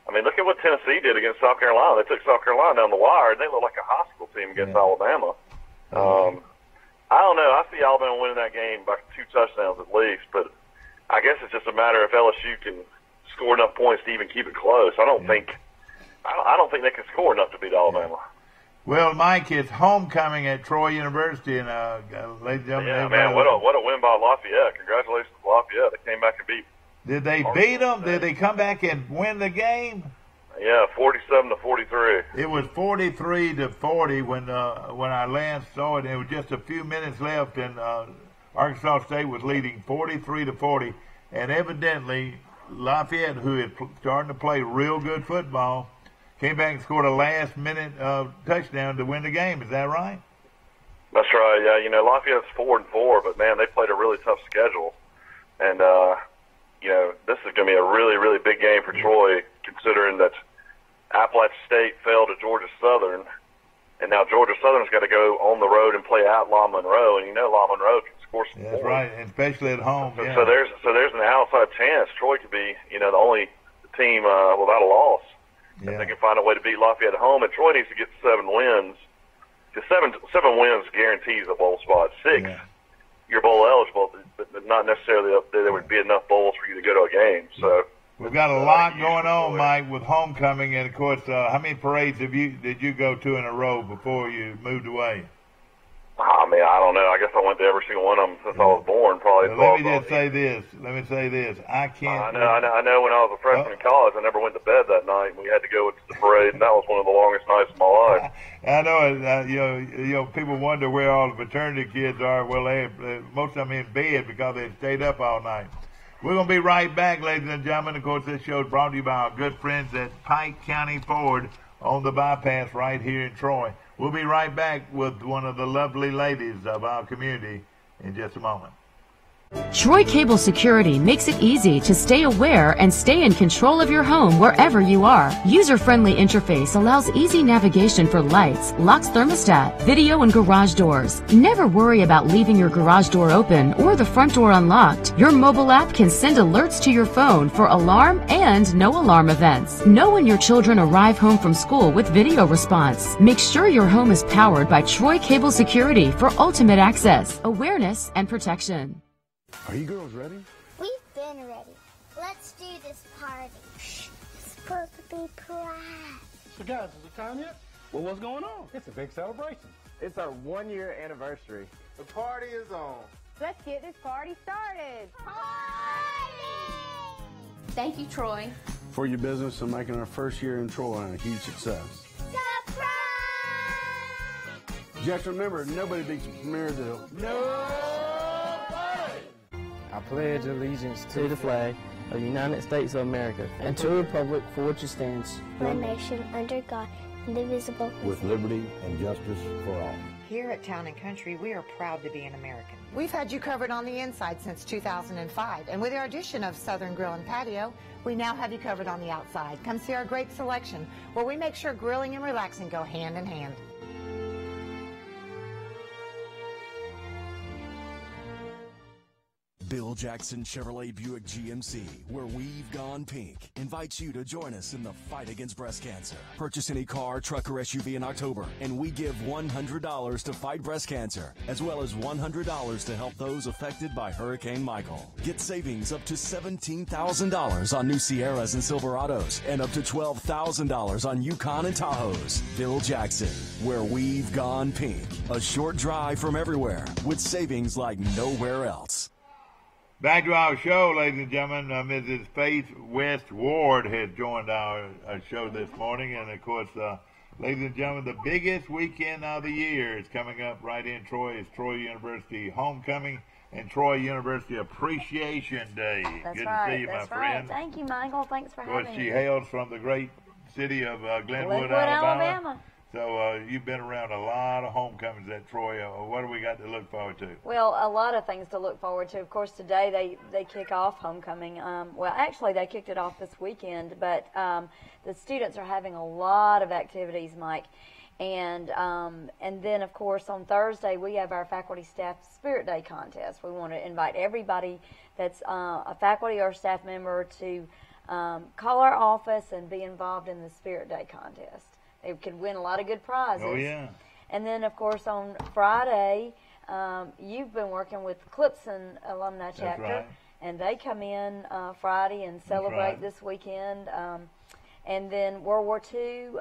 I mean, look at what Tennessee did against South Carolina. They took South Carolina down the wire, and they look like a high school team against Alabama. I don't know. I see Alabama winning that game by 2 touchdowns at least, but I guess it's just a matter if LSU can score enough points to even keep it close. I don't think they can score enough to beat Alabama. Well, Mike, it's homecoming at Troy University, and ladies and gentlemen, yeah, man, what a win by Lafayette! Congratulations to Lafayette. They came back and beat. Did they beat them? Did they come back and win the game? Yeah, 47-43. It was 43-40 when our Lance saw it. It was just a few minutes left, and Arkansas State was leading 43-40. And evidently, Lafayette, who is starting to play real good football, came back and scored a last-minute touchdown to win the game. Is that right? That's right. Yeah, you know, Lafayette's 4-4, but man, they played a really tough schedule, and you know, this is going to be a really, really big game for Troy, considering that Appalachian State fell to Georgia Southern, and now Georgia Southern's got to go on the road and play at La Monroe, and you know La Monroe can score some points. That's right, and especially at home. So, so there's an outside chance Troy could be, you know, the only team without a loss. If they can find a way to beat Lafayette at home, and Troy needs to get 7 wins. Because seven wins guarantees a bowl spot. 6, you're bowl eligible, but not necessarily there would be enough bowls for you to go to a game. So we've got a lot going on, Mike, with homecoming, and of course, how many parades did you go to in a row before you moved away? I mean, I don't know. I guess I went to every single one of them since I was born. Probably. Well, let me say this. I can't. I know. When I was a freshman in college, I never went to bed that night. We had to go to the parade, and that was one of the longest nights of my life. I know. You know, people wonder where all the fraternity kids are. Well, most of them in bed because they stayed up all night. We're going to be right back, ladies and gentlemen. Of course, this show is brought to you by our good friends at Pike County Ford on the bypass right here in Troy. We'll be right back with one of the lovely ladies of our community in just a moment. Troy Cable Security makes it easy to stay aware and stay in control of your home wherever you are. User-friendly interface allows easy navigation for lights, locks thermostat, video, and garage doors. Never worry about leaving your garage door open or the front door unlocked. Your mobile app can send alerts to your phone for alarm and no alarm events. Know when your children arrive home from school with video response. Make sure your home is powered by Troy Cable Security for ultimate access, awareness, and protection. Are you girls ready? We've been ready. Let's do this party. Shh, it's supposed to be pride. So guys, is it time yet? Well, what's going on? It's a big celebration. It's our 1-year anniversary. The party is on. Let's get this party started. Party! Thank you, Troy, for your business and making our first year in Troy a huge success. Surprise! Just remember, nobody beats Marysville. I pledge allegiance to the flag of the United States of America and to the republic for which it stands, one nation under God, indivisible, with liberty and justice for all. Here at Town & Country, we are proud to be an American. We've had you covered on the inside since 2005, and with our addition of Southern Grill and Patio, we now have you covered on the outside. Come see our great selection, where we make sure grilling and relaxing go hand in hand. Bill Jackson Chevrolet Buick GMC, where we've gone pink, invites you to join us in the fight against breast cancer. Purchase any car, truck, or SUV in October, and we give $100 to fight breast cancer, as well as $100 to help those affected by Hurricane Michael. Get savings up to $17,000 on new Sierras and Silverados, and up to $12,000 on Yukon and Tahoes. Bill Jackson, where we've gone pink. A short drive from everywhere, with savings like nowhere else. Back to our show, ladies and gentlemen. Mrs. Faith West Ward has joined our show this morning. And, of course, ladies and gentlemen, the biggest weekend of the year is coming up right in Troy. It's Troy University Homecoming and Troy University Appreciation Day. Good to see you, my friend. Thank you, Michael. Thanks for having me. Of course, she hails from the great city of Glenwood, Alabama. So you've been around a lot of homecomings at Troy. What do we got to look forward to? Well, a lot of things to look forward to. Of course, today they kick off homecoming. Well, actually, they kicked it off this weekend, but the students are having a lot of activities, Mike. And then, of course, on Thursday, we have our Faculty Staff Spirit Day contest. We want to invite everybody that's a faculty or staff member to call our office and be involved in the Spirit Day contest. They could win a lot of good prizes. Oh, yeah. And then, of course, on Friday, you've been working with Clipson Alumni Chapter. That's right. And they come in Friday and celebrate this weekend. And then World War II,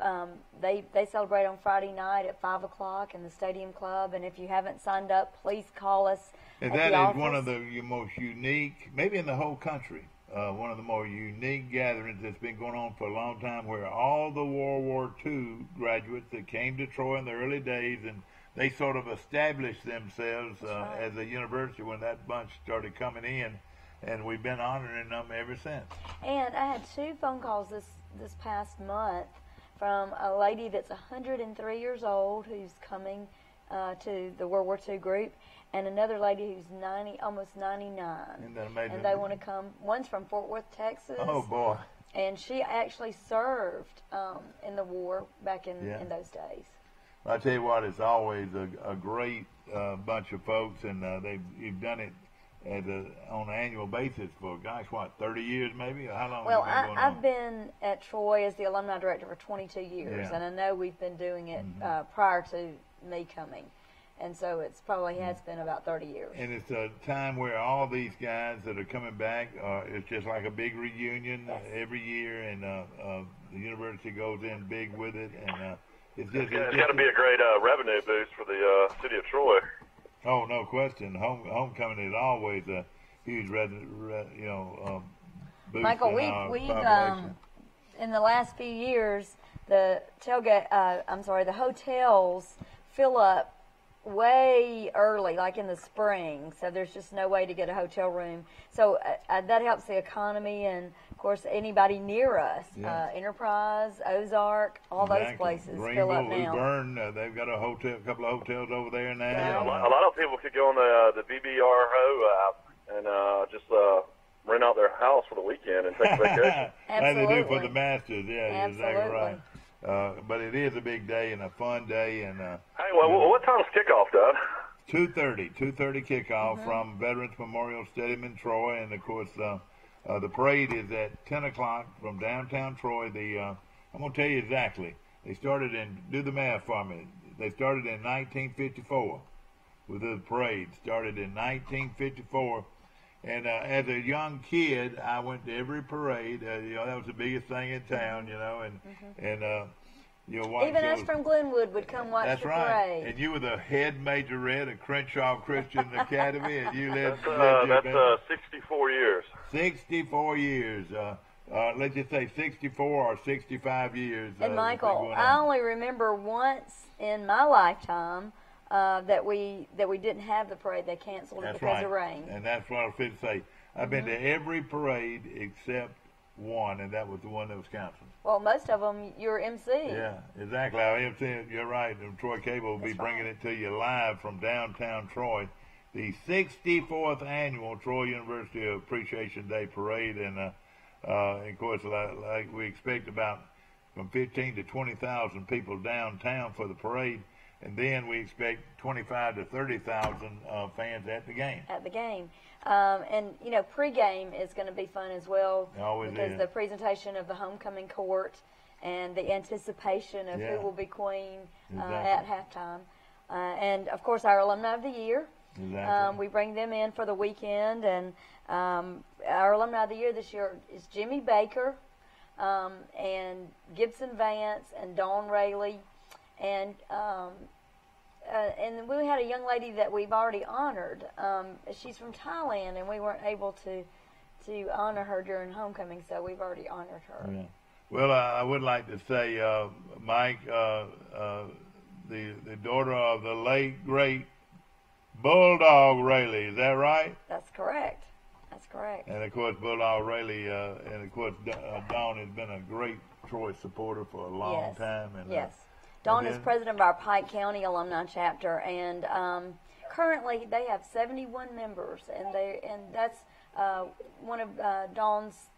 they celebrate on Friday night at 5 o'clock in the Stadium Club. And if you haven't signed up, please call us and at that the is office. one of the most unique, maybe in the whole country, one of the more unique gatherings that's been going on for a long time, where all the World War II graduates that came to Troy in the early days, and they sort of established themselves as a university when that bunch started coming in, and we've been honoring them ever since. And I had 2 phone calls this past month from a lady that's 103 years old who's coming to the World War II group, and another lady who's almost 99. Isn't that amazing? And they want to come. One's from Fort Worth, Texas. Oh, boy. And she actually served in the war back in those days. Well, I tell you what, it's always a great bunch of folks, and you've done it on an annual basis for, gosh, what, 30 years maybe? How long Well, have you been going I've on? been at Troy as the alumni director for 22 years, and I know we've been doing it prior to me coming. And so it's probably has been about 30 years. And it's a time where all these guys that are coming back, it's just like a big reunion every year, and the university goes in big with it. And it's got to be a great revenue boost for the city of Troy. Oh, no question. Homecoming is always a huge, boost. Michael, we've in the last few years, the hotels fill up way early, like in the spring, so there's just no way to get a hotel room. So that helps the economy, and of course anybody near us, Enterprise, Ozark, all those places fill up now. Luverne, they've got a couple of hotels over there now. Yeah, a lot of people could go on the BBRO app and just rent out their house for the weekend and take a vacation. Like they do for the Masters, Absolutely. Exactly right. But it is a big day and a fun day. And hey, what time's kickoff, Dad? 2:30 kickoff from Veterans Memorial Stadium in Troy, and of course the parade is at 10 o'clock from downtown Troy. I'm going to tell you exactly. They started do the math for me. They started in 1954 with the parade. Started in 1954. And as a young kid, I went to every parade. That was the biggest thing in town, and watch even us from Glenwood would come watch That's the right. parade. And you were the head majorette at Crenshaw Christian Academy, and you lived. That's 64 years. 64 years. Let's just say 64 or 65 years. And Michael, I only remember once in my lifetime that we didn't have the parade. They canceled it because of rain. And that's what I was going to say. I've been to every parade except one, and that was the one that was canceled. Well, most of them you're MC. Yeah, exactly. I MC. You're right. And Troy Cable will be bringing it to you live from downtown Troy. The 64th annual Troy University Appreciation Day Parade, and of course, like we expect about from 15 to 20,000 people downtown for the parade. And then we expect 25 to 30,000 fans at the game. At the game. And, pregame is going to be fun as well. It always because is. The presentation of the homecoming court and the anticipation of who will be queen at halftime. And, of course, our Alumni of the Year. Exactly. We bring them in for the weekend. And our Alumni of the Year this year is Jimmy Baker and Gibson Vance and Dawn Rayleigh. And we had a young lady that we've already honored. She's from Thailand, and we weren't able to honor her during homecoming, so we've already honored her. Yeah. Well, I would like to say, Mike, the daughter of the late, great Bulldog Rayleigh, is that right? That's correct. That's correct. And, of course, Bulldog Rayleigh, and, of course, Dawn has been a great Troy supporter for a long time. And, Dawn is president of our Pike County Alumni Chapter, and currently they have 71 members, and that's one of Dawn's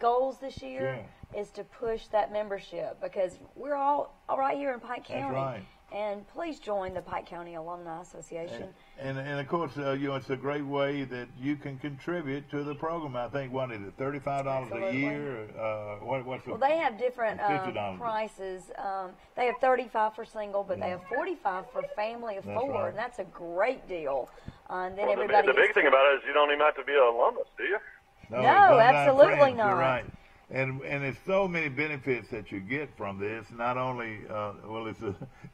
goals this year is to push that membership, because we're all right here in Pike County. That's right. And please join the Pike County Alumni Association. And of course, it's a great way that you can contribute to the program. I think, what is it, $35 a year? What's well, they have different prices. They have $35 for single, but they have $45 for family of four, right. and that's a great deal. And then well, everybody. The big thing about it is you don't even have to be an alumnus, do you? No, absolutely not. You're right. And there's so many benefits that you get from this. Not only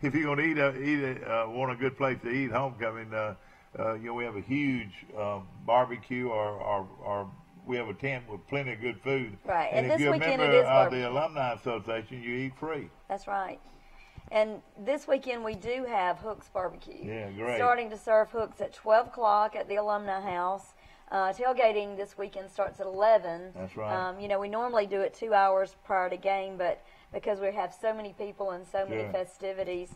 if you're going to want a good place to eat homecoming, we have a huge barbecue, or we have a tent with plenty of good food. Right, and this if you're weekend a it member is of barbecue. the Alumni Association, you eat free. That's right. And this weekend we do have Hooks Barbecue. Yeah, great. Starting to serve hooks at 12 o'clock at the Alumni House. Tailgating this weekend starts at 11. That's right. We normally do it 2 hours prior to game, but because we have so many people and so many festivities,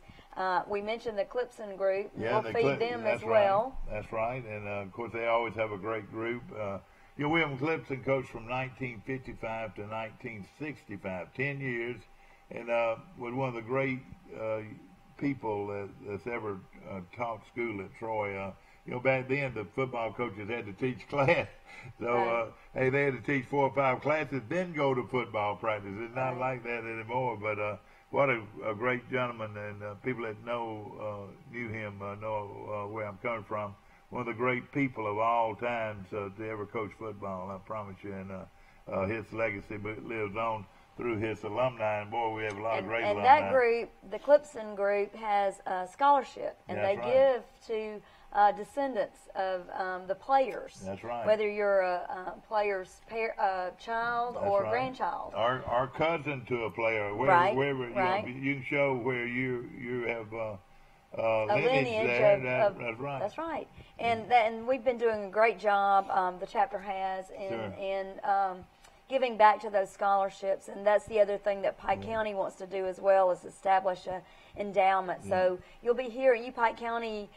we mentioned the Clipson group. Yeah, we'll feed them as right. well. That's right. And, of course, they always have a great group. William Clipson coached from 1955 to 1965, 10 years, and was one of the great people that's ever taught school at Troy. Back then the football coaches had to teach class. So, they had to teach 4 or 5 classes, then go to football practice. It's not like that anymore. But what a great gentleman, and people that knew him know where I'm coming from. One of the great people of all times to ever coach football, I promise you. And his legacy lives on through his alumni, and boy, we have a lot of great alumni. And that group, the Clipson group, has a schochild, and they give to descendants of the players. That's right. Whether you're a player's child or grandchild. Or cousin to a player. Wherever, you can show where you have a lineage there. That's right. That's right. And we've been doing a great job, the chapter has, in giving back to those scholarships, and that's the other thing that Pike County wants to do as well, is establish an endowment. So you'll be hearing, you Pike County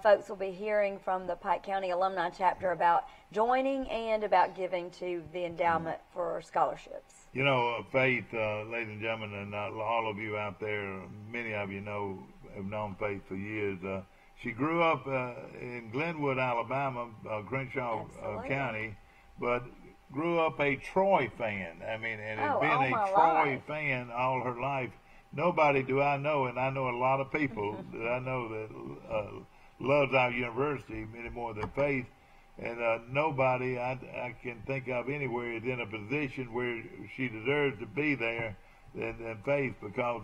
folks will be hearing from the Pike County Alumni Chapter about joining and about giving to the endowment for scholarships. Faith, ladies and gentlemen, and all of you out there, many of you have known Faith for years. She grew up in Glenwood, Alabama, Crenshaw County, but grew up a Troy fan. I mean, and has been a Troy fan all her life. Nobody do I know, and I know a lot of people that I know that loves our university any more than Faith. And nobody I can think of anywhere is in a position where she deserves to be there than Faith, because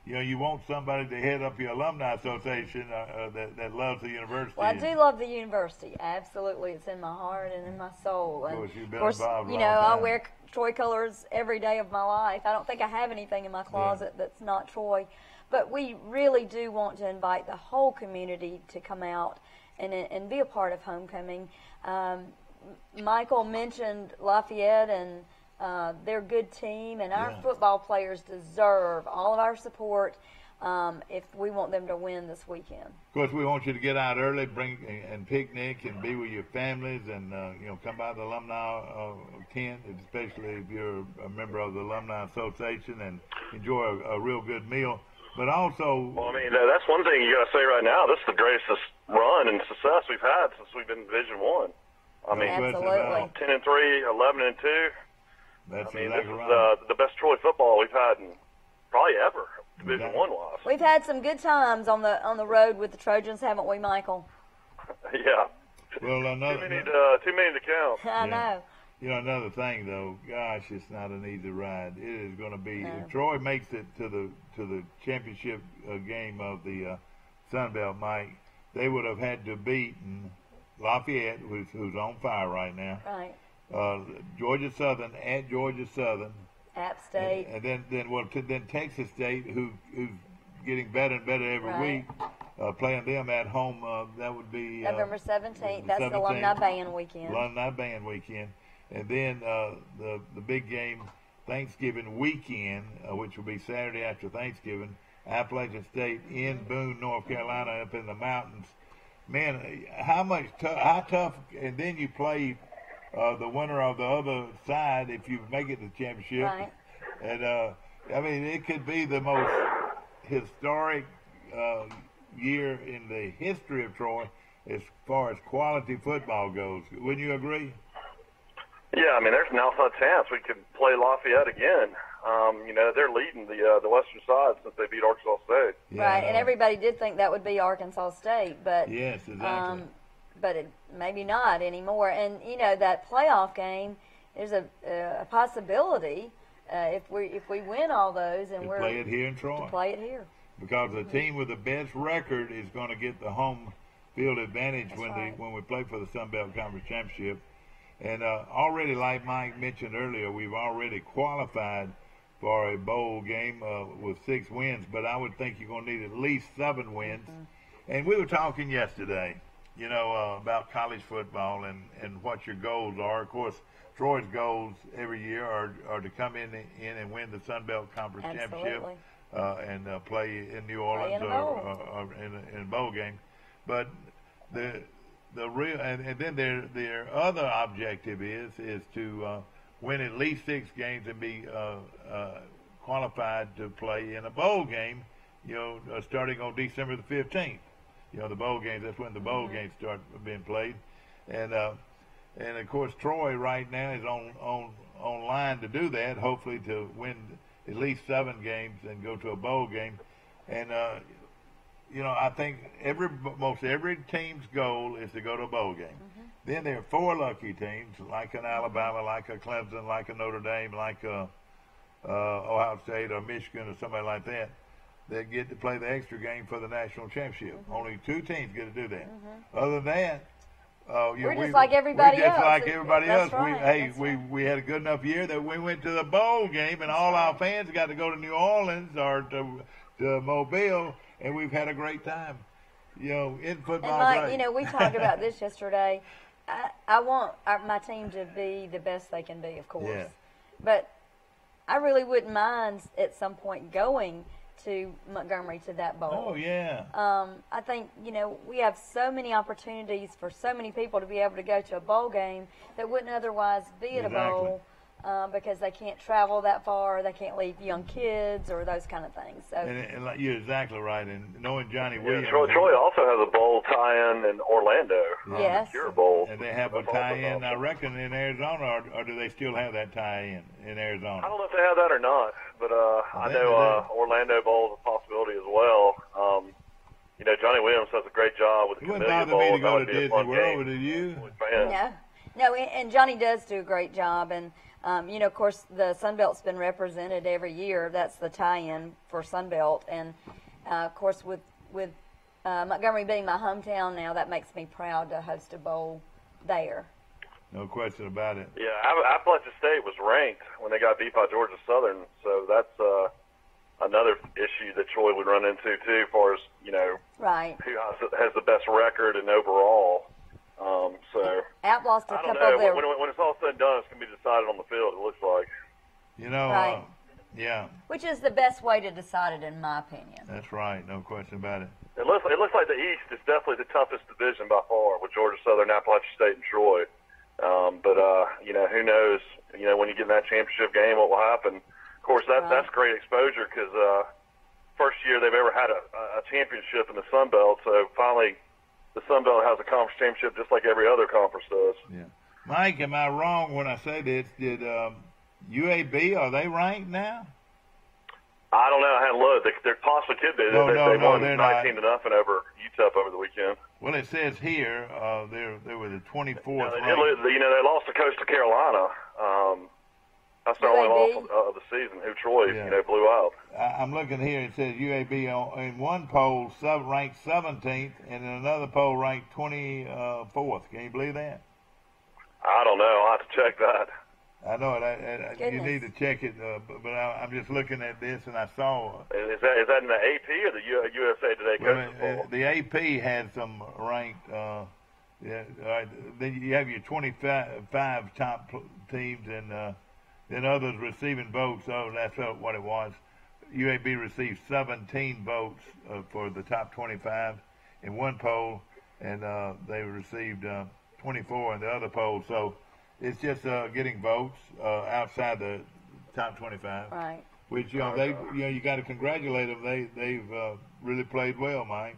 you want somebody to head up your alumni association that loves the university. Well, I do love the university. Absolutely. It's in my heart and in my soul. And of course, I wear Troy colors every day of my life. I don't think I have anything in my closet that's not Troy. But we really do want to invite the whole community to come out and be a part of homecoming. Michael mentioned Lafayette, and they're a good team, and our football players deserve all of our support if we want them to win this weekend. Of course, we want you to get out early, bring and picnic, and be with your families, and come by the alumni tent, especially if you're a member of the Alumni Association, and enjoy a real good meal. But also, well, I mean, that's one thing you got to say right now. This is the greatest run and success we've had since we've been in Division I. I mean, absolutely. 10-3, 11-2. That's this is right. the best Troy football we've had in probably ever, Division I wise. We've had some good times on the road with the Trojans, haven't we, Michael? Yeah. Well, too many to count. I know. Another thing though, gosh, it's not an easy ride. It is going to be. If Troy makes it to the championship game of the Sun Belt, Mike, they would have had to beat Lafayette, who's on fire right now. Right. Georgia Southern at Georgia Southern. App State. And then Texas State, who's getting better and better every week. Playing them at home, that would be November 17th. That's the Alumni Band Weekend. Alumni Band Weekend. And then the big game, Thanksgiving weekend, which will be Saturday after Thanksgiving, Appalachian State in Boone, North Carolina, up in the mountains. Man, how tough, and then you play the winner of the other side if you make it to the championship. Right. And, I mean, it could be the most historic year in the history of Troy as far as quality football goes. Wouldn't you agree? Yeah, I mean, there's an outside chance we could play Lafayette again. You know, they're leading the Western side since they beat Arkansas State. Yeah. Right, and everybody did think that would be Arkansas State, but yes, exactly. But it, maybe not anymore. And you know, that playoff game, there's a possibility if we win all those and we're play it here in Troy. To play it here. Because the team with the best record is going to get the home field advantage when we play for the Sun Belt Conference Championship. And already, like Mike mentioned earlier, we've already qualified for a bowl game with 6 wins, but I would think you're going to need at least 7 wins. Mm-hmm. And we were talking yesterday, you know, about college football and what your goals are. Of course, Troy's goals every year are to come in and win the Sun Belt Conference Championship and play in New Orleans or in a bowl game. But the real and then their other objective is to win at least 6 games and be qualified to play in a bowl game, you know, starting on December the 15th. You know, the bowl games, that's when the bowl games start being played. And of course, Troy right now is on line to do that, hopefully to win at least 7 games and go to a bowl game. And, you know, I think most every team's goal is to go to a bowl game. Mm-hmm. Then there are 4 lucky teams, like an Alabama, like a Clemson, like a Notre Dame, like a Ohio State or Michigan or somebody like that get to play the extra game for the national championship. Mm-hmm. Only 2 teams get to do that. Mm-hmm. Other than that, we're just like everybody else. We're just like everybody else. Right. We had a good enough year that we went to the bowl game, and all our fans got to go to New Orleans or to Mobile, and we've had a great time. You know, in football. And Mike, you know, we talked about this yesterday. I want my team to be the best they can be, of course. Yeah. But I really wouldn't mind at some point going to Montgomery to that bowl. Oh, yeah. I think, you know, we have so many opportunities for so many people to be able to go to a bowl game that wouldn't otherwise be at a bowl because they can't travel that far, they can't leave young kids or those kind of things. So, and you're exactly right. And knowing Johnny Williams. Troy also has a bowl tie-in in Orlando. Yes. Cure Bowl. And they have a tie-in, I reckon, in Arizona, or do they still have that tie-in in Arizona? I don't know if they have that or not, but I know Orlando Bowl is a possibility as well. You know, Johnny Williams does a great job with the Camellia Bowl. It wouldn't bother me to go to Disney World, did you? No, and Johnny does do a great job, and you know, of course, the Sun Belt's been represented every year. That's the tie-in for Sun Belt, and of course, with Montgomery being my hometown now, that makes me proud to host a bowl there. No question about it. Yeah, Appalachian State was ranked when they got beat by Georgia Southern, so that's another issue that Troy would run into too, as far as, you know, who has the best record and overall. So App lost a couple of their... when it's all said and done, it's going to be decided on the field, it looks like. You know, yeah. Which is the best way to decide it, in my opinion. That's right, no question about it. It looks like the East is definitely the toughest division by far, with Georgia Southern, Appalachian State, and Troy. But you know, who knows? You know, when you get in that championship game, what will happen? Of course, that's great exposure because first year they've ever had a championship in the Sun Belt. So finally, the Sun Belt has a conference championship just like every other conference does. Yeah. Mike, am I wrong when I say this? Did UAB, are they ranked now? I don't know. I hadn't looked. They possibly could be. They won 19-0 over UTEP over the weekend. Well, it says here they were the 24th. You know, they lost to Coastal Carolina. That's their only loss of the season. Who Troy, you know, blew out. I'm looking here. It says UAB in one poll ranked 17th, and in another poll ranked 24th. Can you believe that? I don't know. I'll have to check that. I know it. You need to check it, but I'm just looking at this, and I saw. Is that in the AP or the USA Today Coaches Poll? The AP had some ranked. Then you have your 25 top teams, and then others receiving votes. So that's what it was. UAB received 17 votes for the top 25 in one poll, and they received 24 in the other poll. So it's just getting votes outside the top 25. Right. Which you got to congratulate them. They've really played well, Mike.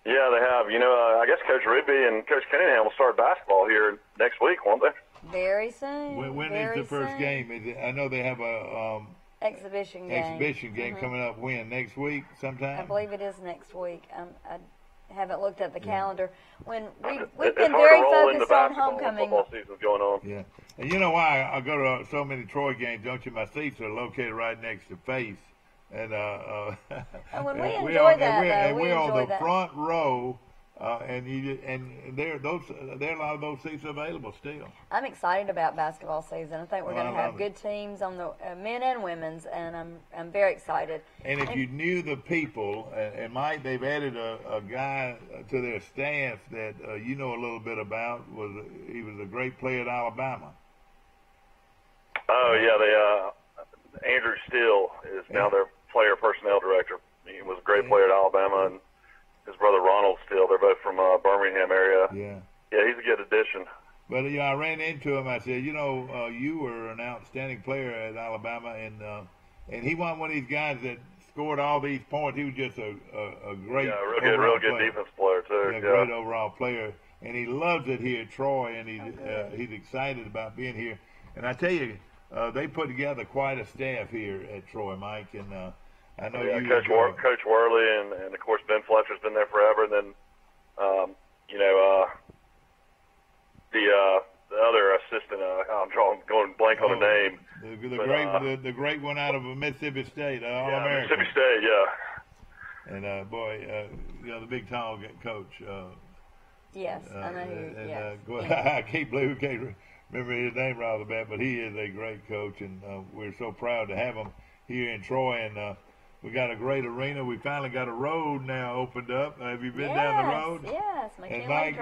Yeah, they have. I guess Coach Rigby and Coach Cunningham will start basketball here next week, won't they? Very soon. When is the first game? I know they have a exhibition game coming up. When? Next week sometime? I believe it is next week. I haven't looked at the calendar. When we've it's been hard very to roll into focused on basketball homecoming. when football season's going on. Yeah. And you know why I go to so many Troy games, don't you? My seats are located right next to Face. And and when we enjoy that, we're on the front row, and there are a lot of those seats available still. I'm excited about basketball season. I think we're going to have good teams on the men and women's, and I'm very excited. And if you knew the people, and Mike, they've added a guy to their staff that you know a little bit about. He was a great player at Alabama. Oh yeah, Andrew Steele is now their player personnel director. He was a great player at Alabama, and his brother Ronald Steele. They're both from Birmingham area. Yeah, he's a good addition. But I ran into him. I said, you were an outstanding player at Alabama, and he wasn't one of these guys that scored all these points. He was just a great, real good defense player too. Yeah, great overall player, and he loves it here at Troy, and he's excited about being here. And I tell you, they put together quite a staff here at Troy, Mike, and I know Coach Worley and of course Ben Fletcher's been there forever. And then the other assistant, I'm going blank on the name. The great one out of Mississippi State, All-American. Mississippi State, yeah. And the big tall coach. Yes, I know. I can't believe we can't remember his name right off the bat, but he is a great coach, and we're so proud to have him here in Troy. And we got a great arena. We finally got a road now opened up. Have you been down the road? Yes, and Mike,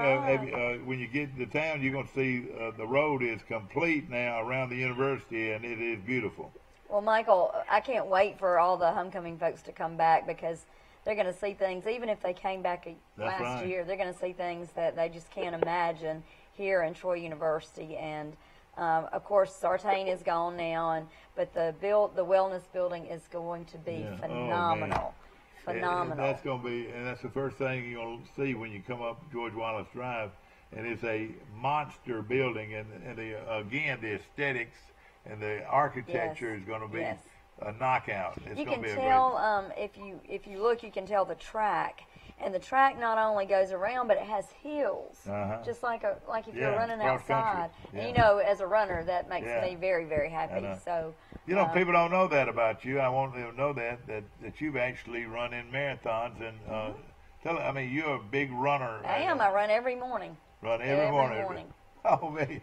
when you get to town, you're going to see the road is complete now around the university, and it is beautiful. Well, Michael, I can't wait for all the homecoming folks to come back, because they're going to see things, even if they came back last year, they're going to see things that they just can't imagine here in Troy University. And of course, Sartain is gone now, but the wellness building is going to be phenomenal. Phenomenal. And that's going to be, and that's the first thing you're going to see when you come up George Wallace Drive, and it's a monster building, and again the aesthetics and the architecture is going to be a knockout. It's you can tell if you look, you can tell the track. And the track not only goes around, but it has hills, just like if you're running outside. And as a runner, that makes me very, very happy. So, people don't know that about you. I want them to know that you've actually run in marathons, and you're a big runner. I am. I run every morning. Run every morning. Oh man.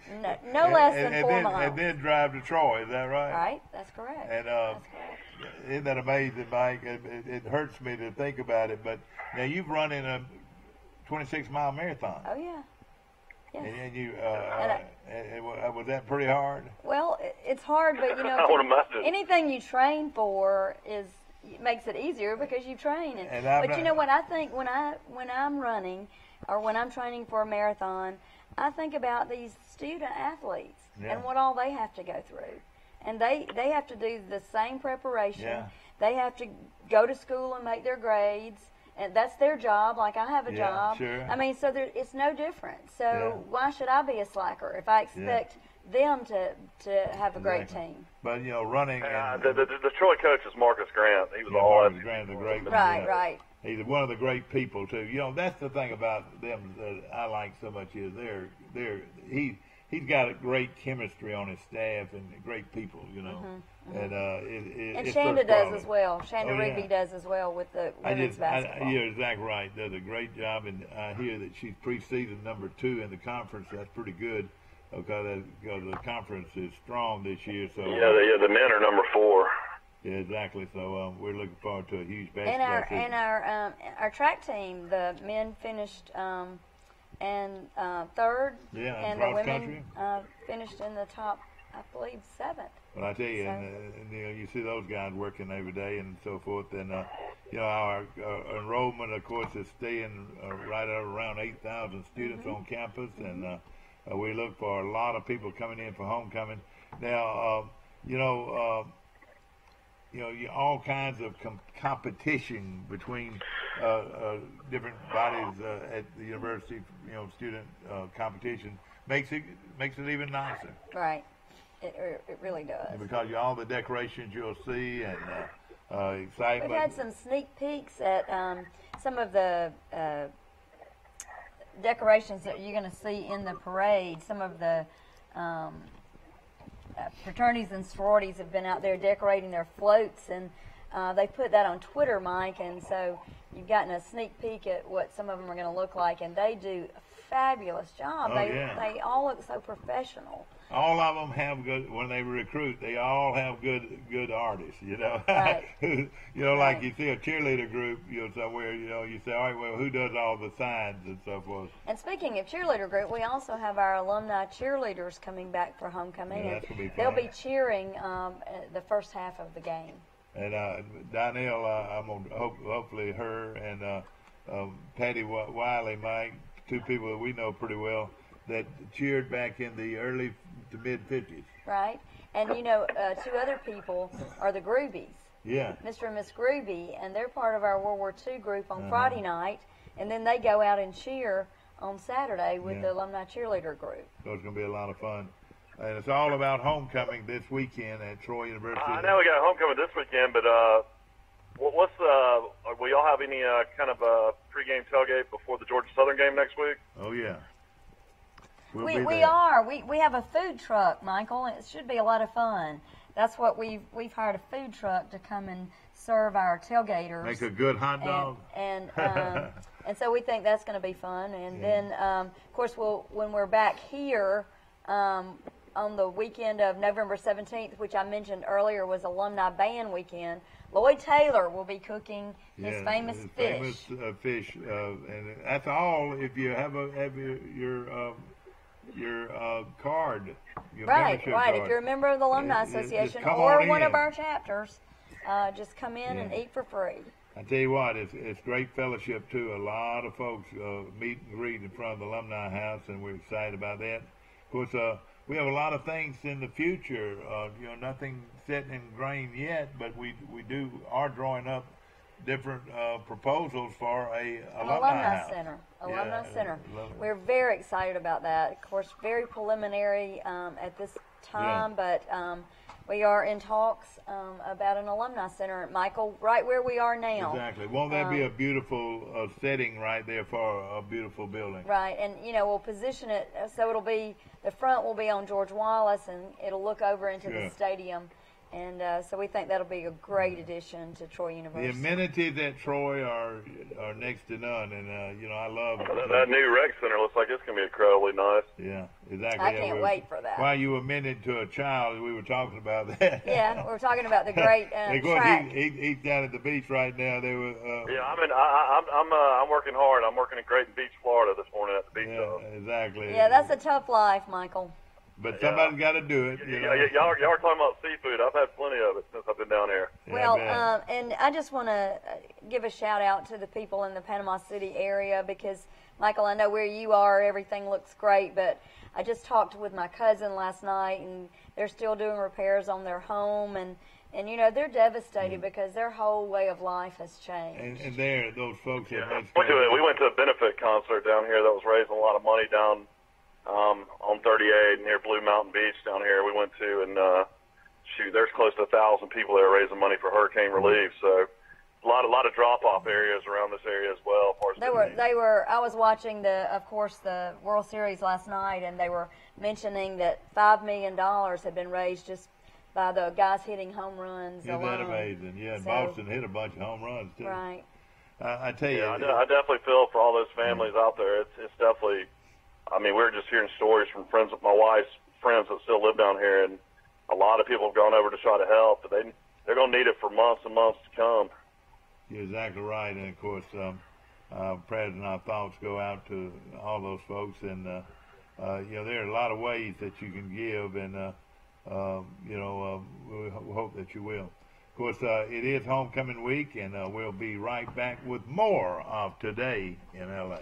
No less than 4 miles. And then drive to Troy. Is that right? Right. That's correct. And isn't that amazing, Mike? It hurts me to think about it, but now you've run in a 26-mile marathon. Oh yeah. Yes. And you was that pretty hard? Well, it's hard, but anything you train for makes it easier because you train. But you know what I think when I'm running or when I'm training for a marathon, I think about these student athletes and what all they have to go through. And they have to do the same preparation. Yeah. They have to go to school and make their grades. And that's their job, like I have a job. Sure. I mean, so it's no different. So why should I be a slacker if I expect them to have a great team? But, running. The Troy coach is Marcus Grant. He was Marcus Grant, the great. Right. He's one of the great people too. That's the thing about them that I like so much is he's got a great chemistry on his staff and great people. And Shanda does as well. Shanda Rigby does as well with the women's basketball. You're exactly right. Does a great job, and I hear that she's preseason number 2 in the conference. That's pretty good because the conference is strong this year. So the men are number 4. Yeah, exactly. So we're looking forward to a huge basketball season. And our track team, the men finished third, and the women finished in the top I believe 7th. Well, I tell you, and you know, you see those guys working every day and so forth, and you know, our enrollment, of course, is staying right around 8,000 students on campus, and we look for a lot of people coming in for homecoming. Now, you know, all kinds of competition between different bodies at the university. You know, student competition makes it even nicer. Right. It really does. Because all the decorations you'll see and excitement. We've had some sneak peeks at some of the decorations that you're going to see in the parade. Some of the fraternities and sororities have been out there decorating their floats, and they put that on Twitter, Mike, and so you've gotten a sneak peek at what some of them are going to look like, and they do a fabulous job. Oh, they all look so professional. All of them have good, when they recruit, they all have good artists, you know. Right. You know, like you see a cheerleader group, you know, somewhere, you know, you say, all right, well, who does all the signs and so forth? And speaking of cheerleader group, we also have our alumni cheerleaders coming back for homecoming. Yeah, that's gonna be fun. They'll be cheering the first half of the game. And Donnell, I'm going to hopefully her and Patty Wiley, Mike, two people that we know pretty well, that cheered back in the early to mid-50s. Right. And, you know, two other people are the Groobies. Yeah. Mr. and Miss Groovy, and they're part of our World War II group on Friday night, and then they go out and cheer on Saturday with the alumni cheerleader group. So it's going to be a lot of fun. And it's all about homecoming this weekend at Troy University. I know we got homecoming this weekend, but will y'all have any kind of a pregame tailgate before the Georgia Southern game next week? Oh, yeah. We are. We have a food truck, Michael. It should be a lot of fun. That's what we've hired a food truck to come and serve our tailgaters. Make a good hot dog. And so we think that's going to be fun. And then, of course, when we're back here on the weekend of November 17th, which I mentioned earlier was Alumni Band Weekend, Lloyd Taylor will be cooking his famous fish. Famous fish, and that's all if you have your card. Your right. card. If you're a member of the Alumni Association or one of our chapters, just come in and eat for free. I tell you what, it's great fellowship too. A lot of folks meet and greet in front of the Alumni House, and we're excited about that. Of course, we have a lot of things in the future. You know, nothing set in grain yet, but we are drawing up different proposals for an alumni center. Center. We're very excited about that. Of course, very preliminary at this time, but we are in talks about an alumni center, Michael, right where we are now. Exactly. Won't that be a beautiful setting right there for a beautiful building? Right, and you know, we'll position it so it'll be, the front will be on George Wallace, and it'll look over into the stadium. And so we think that'll be a great addition to Troy University. The amenities at Troy are next to none, and you know, I love that new rec center. Looks like it's gonna be incredibly nice. Yeah, exactly. I can't wait for that. While you were amended to a child, we were talking about that. Yeah, we were talking about the great track. He's down at the beach right now. They were. Yeah, I'm working hard. I'm working in Creighton Beach, Florida, this morning at the beach. Yeah, exactly. Yeah, that's a tough life, Michael. But somebody's got to do it. You know? Y'all are talking about seafood. I've had plenty of it since I've been down here. Well, and I just want to give a shout out to the people in the Panama City area because, Michael, I know where you are, everything looks great, but I just talked with my cousin last night, and they're still doing repairs on their home, and you know, they're devastated because their whole way of life has changed. And those folks that we went to a benefit concert down here that was raising a lot of money down on 38 near Blue Mountain Beach down here. We went to, and there's close to 1,000 people there raising money for hurricane relief. So a lot of drop-off areas around this area as well. They were. I was watching of course, the World Series last night, and they were mentioning that $5 million had been raised just by the guys hitting home runs. Isn't that amazing? Yeah, and Boston hit a bunch of home runs too. Right. I tell you, I definitely feel for all those families out there. It's definitely. I mean, we're just hearing stories from my wife's friends that still live down here, and a lot of people have gone over to try to help, but they're going to need it for months and months to come. You're exactly right, and of course, prayers and our thoughts go out to all those folks, and you know, there are a lot of ways that you can give, and we hope that you will. Of course, it is homecoming week, and we'll be right back with more of Today in L.A.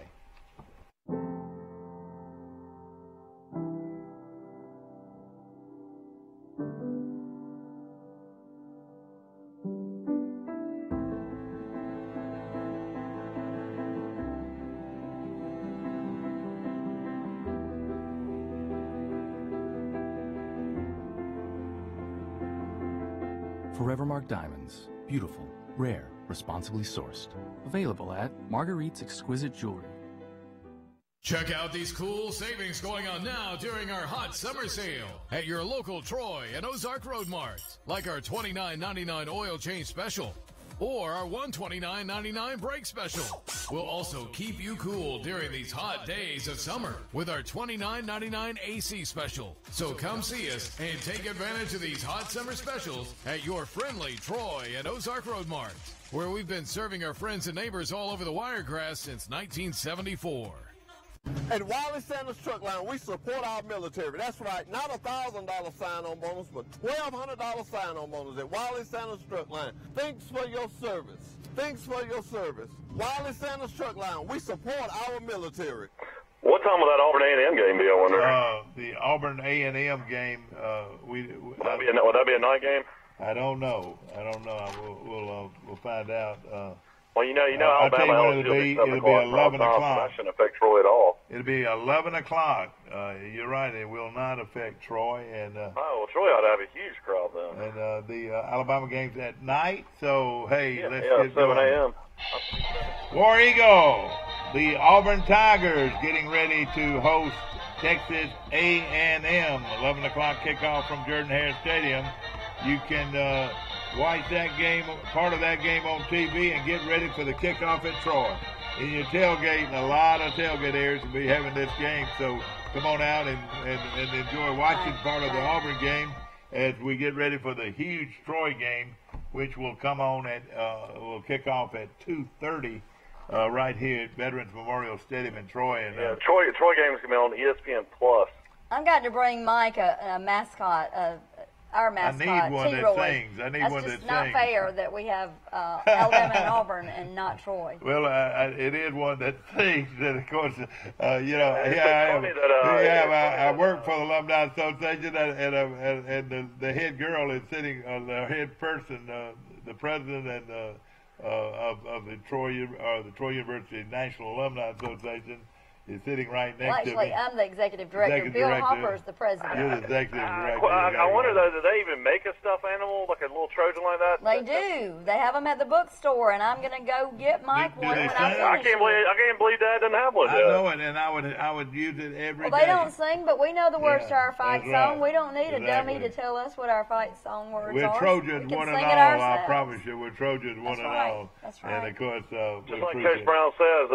Forevermark Diamonds. Beautiful, rare, responsibly sourced. Available at Marguerite's Exquisite Jewelry. Check out these cool savings going on now during our hot summer sale at your local Troy and Ozark Road Mart. Like our $29.99 oil change special or our $129.99 brake special. We'll also keep you cool during these hot days of summer with our $29.99 AC special. So come see us and take advantage of these hot summer specials at your friendly Troy and Ozark Road Mart, where we've been serving our friends and neighbors all over the Wiregrass since 1974. At Wiley Sanders Truck Line, we support our military. That's right, not a $1,000 sign-on bonus, but $1,200 sign-on bonus at Wiley Sanders Truck Line. Thanks for your service. Thanks for your service. Wiley Sanders Truck Line, we support our military. What time will that Auburn A&M game be, I wonder? The Auburn A&M game, would that be a night game? I don't know. We'll find out. Well, you know, Alabama it'll be 11 o'clock. That shouldn't affect Troy at all. It'll be 11 o'clock. You're right. It will not affect Troy. And Troy ought to have a huge crowd then. And the Alabama game's at night. So hey, let's get 7 a.m. War Eagle, the Auburn Tigers getting ready to host Texas A&M. 11 o'clock kickoff from Jordan-Hare Stadium. You can watch that game, part of that game on TV, and get ready for the kickoff at Troy. In your tailgate, and a lot of tailgate areas will be having this game, so come on out and enjoy watching part of the Auburn game as we get ready for the huge Troy game, which will come on will kick off at 2:30 right here at Veterans Memorial Stadium in Troy. And Troy game is going to be on ESPN Plus. I've got to bring Mike a mascot. Our mascot, I need one that sings. That's just not fair that we have Alabama and Auburn and not Troy. Well, it is one that sings, and of course, I work for the Alumni Association, and the head girl is sitting, the head person, the president and of the Troy University National Alumni Association. Is sitting right next to me. Actually, I'm the executive director. Bill Hopper is the president. You're the executive director. I wonder, though, do they even make a stuffed animal, like a little Trojan like that? They do. They have them at the bookstore, and I'm going to go get Mike one when I can't believe Dad doesn't have one yet. I know it, and I would use it every day. Well, they don't sing, but we know the words to our fight song. We don't need a dummy to tell us what our fight song words are. We're Trojans one and all, I promise you. We're Trojans one and all. That's right. And, of course, just like Coach Brown says,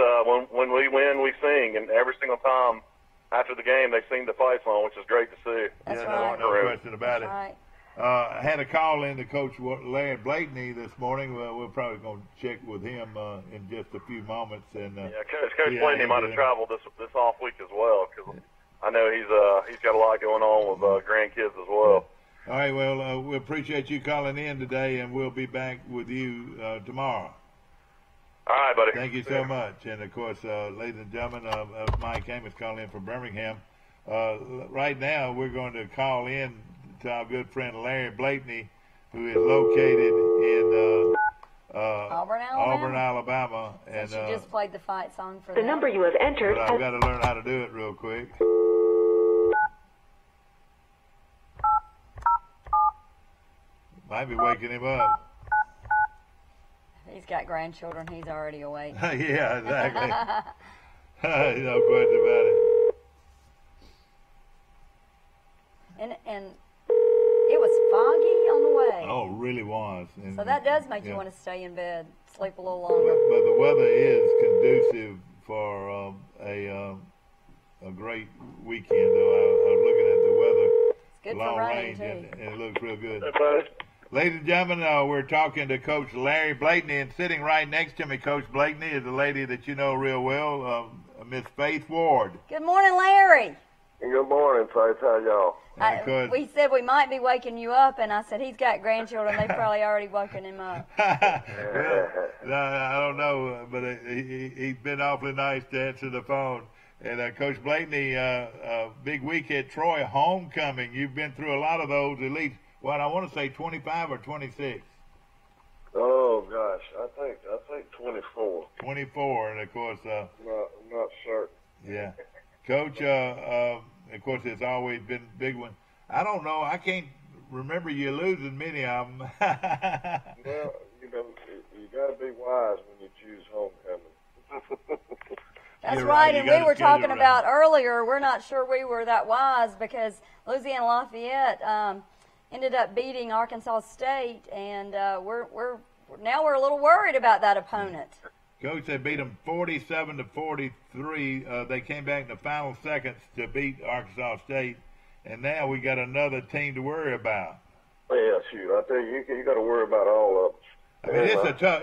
when we win, we sing. And every single time after the game, they sing the fight song, which is great to see. That's right. No question about it. Right. I had a call in to Coach Larry Blakeney this morning. We're probably going to check with him in just a few moments. And Coach Blakeney might have traveled this off week as well, because I know he's got a lot going on with grandkids as well. All right. Well, we appreciate you calling in today, and we'll be back with you tomorrow. All right, buddy. Thank you so much. And, of course, ladies and gentlemen, Mike Amos calling in from Birmingham. Right now, we're going to call in to our good friend Larry Blakeney, who is located in Auburn, Alabama. And she just played the fight song for the number you have entered. But I've got to learn how to do it real quick. Might be waking him up. He's got grandchildren. He's already awake. Yeah, exactly. No question about it. And it was foggy on the way. Oh, it really was. And, so that does make you want to stay in bed, sleep a little longer. But the weather is conducive for a great weekend, though. I was looking at the weather. It's good long for rain, range, too. and it looks real good. Ladies and gentlemen, we're talking to Coach Larry Blakeney, and sitting right next to me, Coach Blakeney, is a lady that you know real well, Miss Faith Ward. Good morning, Larry. Good morning, Faith. How y'all? We said we might be waking you up, and I said he's got grandchildren. They've probably already woken him up. Well, I don't know, but he's been awfully nice to answer the phone. And Coach Blakeney, big week at Troy, homecoming. You've been through a lot of those, at least, I want to say 25 or 26. Oh gosh, I think 24. 24, and of course, I'm not certain. Yeah, Coach. Of course, it's always been a big one. I don't know. I can't remember you losing many of them. Well, you got to be wise when you choose homecoming. That's right, and we were talking about earlier, we're not sure we were that wise because Louisiana Lafayette ended up beating Arkansas State, and we're a little worried about that opponent. Coach, they beat them 47-43. They came back in the final seconds to beat Arkansas State, and now we got another team to worry about. Yeah, shoot, I tell you, you got to worry about all of them. I mean,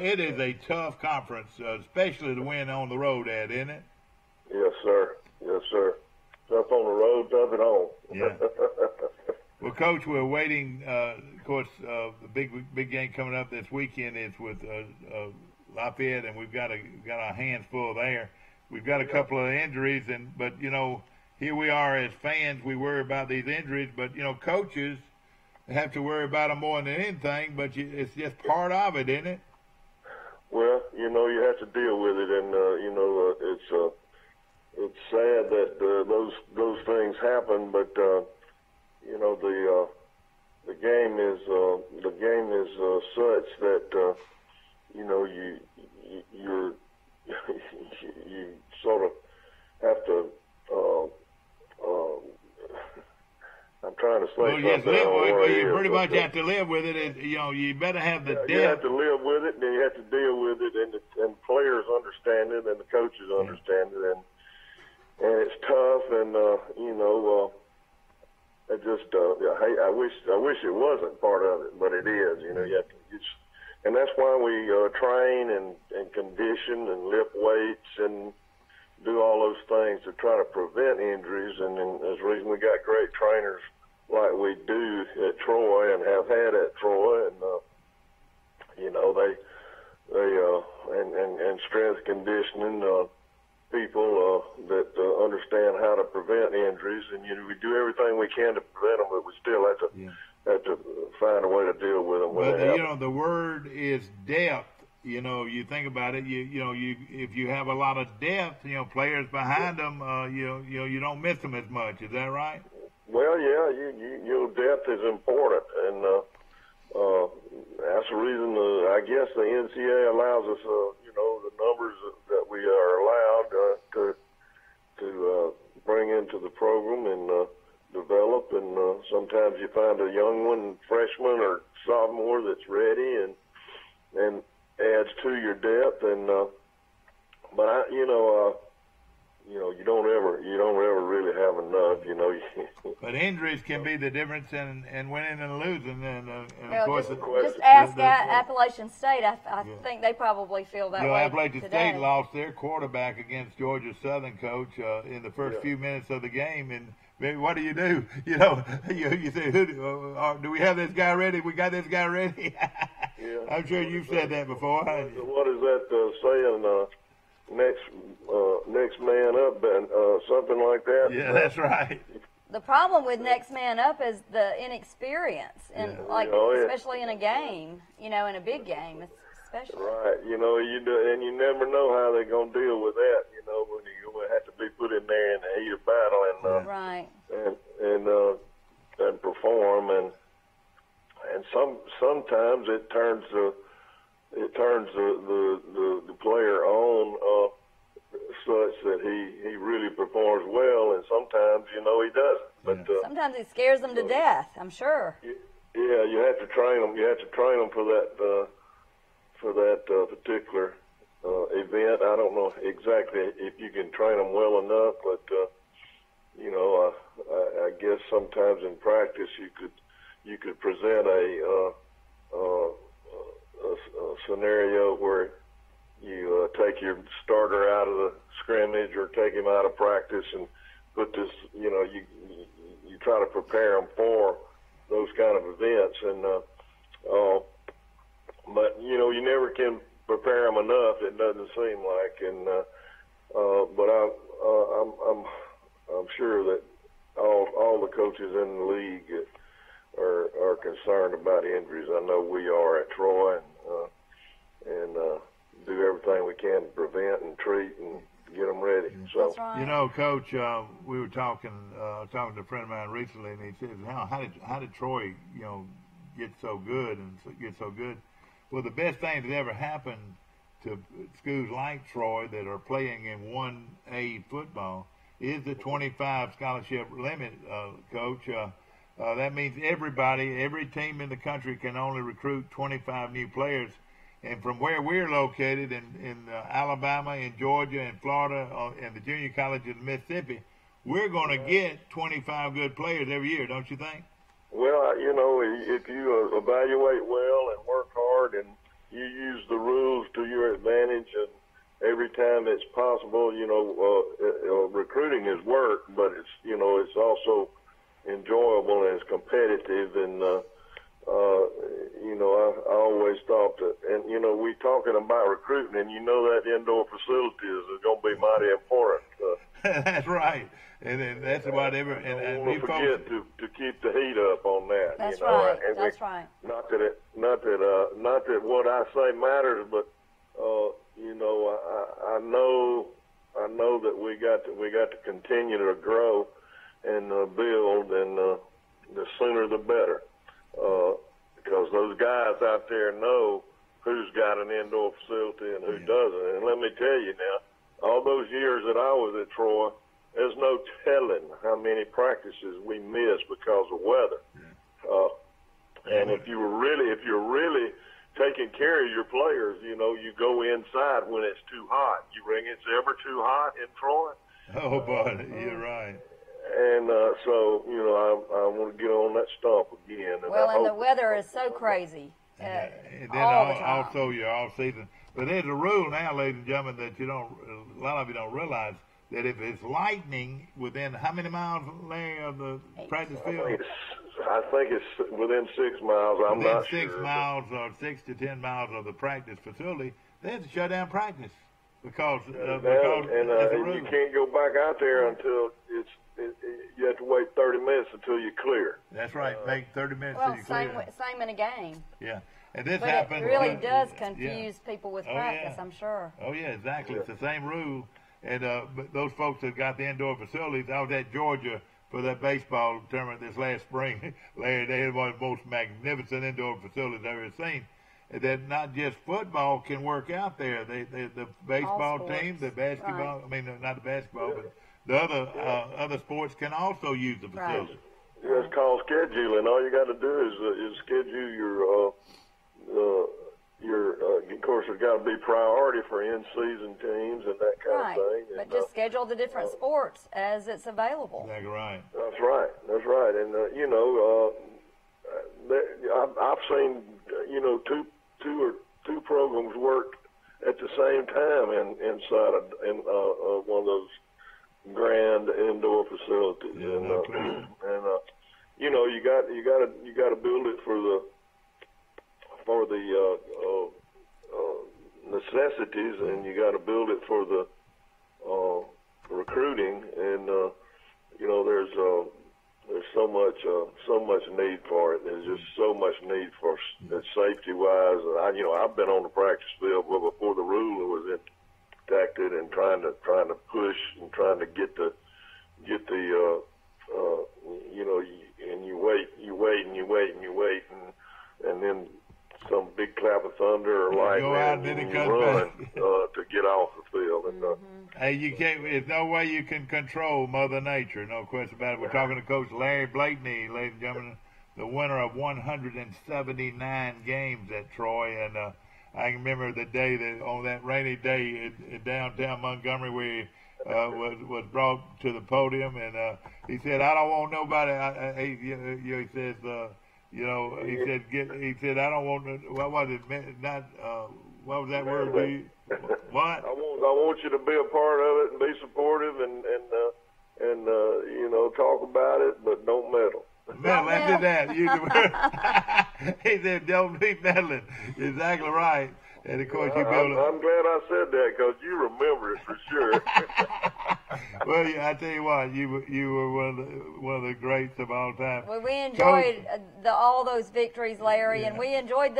it is a tough conference, especially to win on the road at, isn't it? Yes, sir. Yes, sir. Tough on the road, tough at home. Yeah. Well, Coach, we're waiting. Of course, the big game coming up this weekend is with Lafayette, and we've got our hands full there. We've got a couple of injuries, but here we are as fans. We worry about these injuries, but coaches have to worry about them more than anything. But it's just part of it, isn't it? Well, you have to deal with it, and it's sad that those things happen, but the game is such that you sort of have to. I'm trying to say something. You pretty much have to live with it, and you better have the depth. You have to live with it, and you have to deal with it, and players understand it, and the coaches understand it, and it's tough, and I just I wish it wasn't part of it, but it is. You have to, and that's why we train and condition and lift weights and do all those things to try to prevent injuries, and there's a reason we got great trainers like we do at Troy and have had at Troy, and and strength conditioning people that understand how to prevent injuries, and we do everything we can to prevent them, but we still have to find a way to deal with them when they happen. The word is depth. You think about it. If you have a lot of depth, players behind them, you don't miss them as much. Is that right? Well, yeah, your depth is important, and that's the reason I guess the NCAA allows us, the numbers that we are allowed to bring into the program and develop. And sometimes you find a young one, freshman or sophomore, that's ready and adds to your depth. And but you don't ever really have enough. But injuries can be the difference in winning and losing. And of course, just ask Appalachian State. I think they probably feel that way Appalachian today. State lost their quarterback against Georgia Southern, Coach, in the first few minutes of the game. And maybe what do? You say, do we have this guy ready? We got this guy ready. Yeah. I'm sure you've said that before. What is that saying? Next man up, and something like that. Yeah, that's right. The problem with next man up is the inexperience, and especially in a game, in a big game, especially. Right, you do, and you never know how they're gonna deal with that. When you have to be put in there in the heat of battle and and perform, and sometimes it turns the player on such that he really performs well, and sometimes he doesn't. But sometimes it scares them to death. I'm sure. Yeah, you have to train them. You have to train them for that particular event. I don't know exactly if you can train them well enough, but I guess sometimes in practice you could present a scenario where you take your starter out of the scrimmage or take him out of practice and put this, you know, you try to prepare them for those kind of events, and but you know, you never can prepare them enough. It doesn't seem like, and but I'm sure that all the coaches in the league are concerned about injuries. I know we are at Troy, and do everything we can to prevent and treat and get them ready. So, you know, Coach, we were talking to a friend of mine recently, and he says, "How did Troy, you know, get so good and get so good?" Well, the best thing that ever happened to schools like Troy that are playing in 1A football is the 25 scholarship limit, Coach. That means every team in the country can only recruit 25 new players. And from where we're located in Alabama, in Georgia, in Florida, and the junior colleges in Mississippi, we're going to get 25 good players every year, don't you think? Well, you know, if you evaluate well and work hard and you use the rules to your advantage, and every time it's possible, you know, recruiting is work, but it's, you know, it's also enjoyable and it's competitive, and you know, I always thought that, and you know, we talking about recruiting, and you know that indoor facilities is going to be mighty important. That's right, and that's what and we forget to keep the heat up on that. That's you know? right. And that's right. Not that what I say matters, but you know, I know that we got to continue to grow and build, and the sooner the better. Because those guys out there know who's got an indoor facility and who doesn't. And let me tell you now, all those years that I was at Troy, there's no telling how many practices we missed because of weather. And if you're really taking care of your players, you know, you go inside when it's too hot. You ring it's ever too hot in Troy? Oh, buddy, you're right. And so, you know, I want to get on that stump again. And well, and the weather is so crazy. And then all the time. Also, your off season. But there's a rule now, ladies and gentlemen, that a lot of you don't realize, that if it's lightning within how many miles, Larry, of the practice field? I think it's within 6 miles. I'm not sure. Within 6 miles or 6 to 10 miles of the practice facility, they have to shut down practice because you can't go back out there until you have to wait 30 minutes until you're clear. That's right. Make 30 minutes well, until you're clear. Same in a game. Yeah. And this but happens. It really does confuse people with practice, I'm sure. Oh, yeah, exactly. It's the same rule. And but those folks that got the indoor facilities, I was at Georgia for that baseball tournament this last spring. Larry, they had one of the most magnificent indoor facilities I've ever seen. And that not just football can work out there. The baseball team, the basketball, I mean, not the basketball, but the other sports can also use the facility. Yeah, it's called scheduling. All you got to do is schedule your of course, there's got to be priority for in-season teams and that kind of thing. But just schedule the different sports as it's available. Exactly right. That's right. That's right. And you know, I've seen two programs work at the same time inside of one of those grand indoor facilities. Yeah, and you know, you got to build it for the necessities, and you got to build it for the recruiting. And you know, there's so much need for it. There's just so much need for it safety wise. I've been on the practice field before the rule was enacted, and trying to push and trying to get the and you wait, and then some big clap of thunder or lightning, and you run to get off the field. And, hey, you can't. There's no way you can control Mother Nature. No question about it. We're talking to Coach Larry Blakeney, ladies and gentlemen, the winner of 179 games at Troy. And I can remember the day on that rainy day in downtown Montgomery, where he was brought to the podium, and he said, "I don't want nobody." He says. He said, I don't want to, what was it, what was that word? What? I want you to be a part of it and be supportive and talk about it, but don't meddle. Meddle, that's that. Use the word. He said, don't be meddling. Exactly right. And of course, you build I'm glad I said that because you remember it for sure. Well, I tell you what, you were one of the greats of all time. Well, we enjoyed all those victories, Larry, and we enjoyed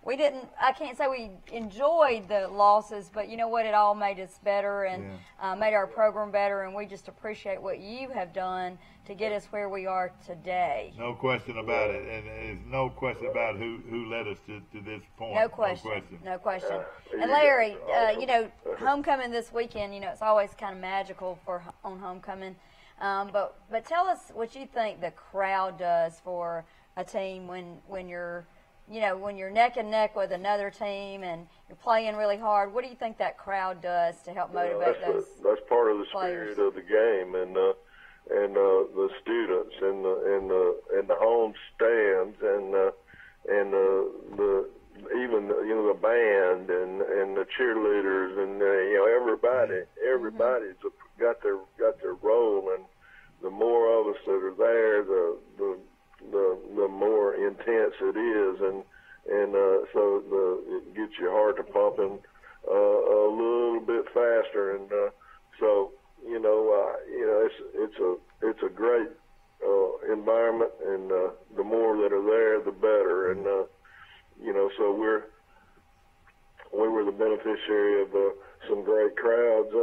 I can't say we enjoyed the losses, but you know what? It all made us better and made our program better, and we just appreciate what you have done to get us where we are today. No question about it, and there's no question about who led us to this point. No question. And Larry, homecoming this weekend, it's always kind of magical on homecoming. But tell us what you think the crowd does for a team when you're neck and neck with another team and you're playing really hard. What do you think that crowd does to help motivate those That's part of the players? spirit of the game, and the students and the home stands and the even the band and the cheerleaders and everybody's got their role, and the more of us that are there, the more intense it is, and so it gets your heart to pumping a little bit faster, and so it's a great environment, and the more that are there, the better, and so we were the beneficiary of some great crowds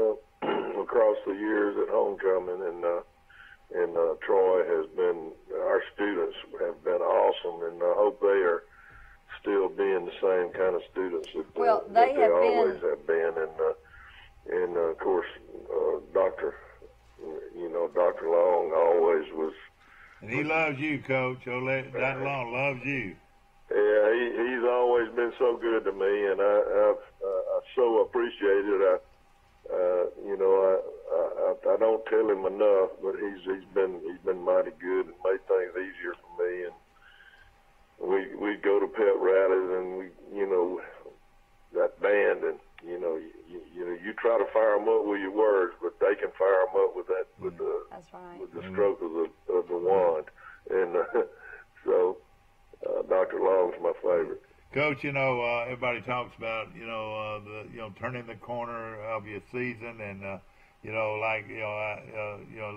across the years at homecoming, and Troy has been, our students have been awesome, and I hope they are still being the same kind of students that they always have been, and of course, Dr. Long always was. And he loves you, Coach. Dr. Long loves you. Yeah, he's always been so good to me, and I so appreciate it. I don't tell him enough, but he's been mighty good and made things easier for me. And we go to pep rallies, and that band, and you try to fire them up with your words, but they can fire them up with that with the stroke of the wand. And so Dr. Long's my favorite. Coach, everybody talks about turning the corner of your season, and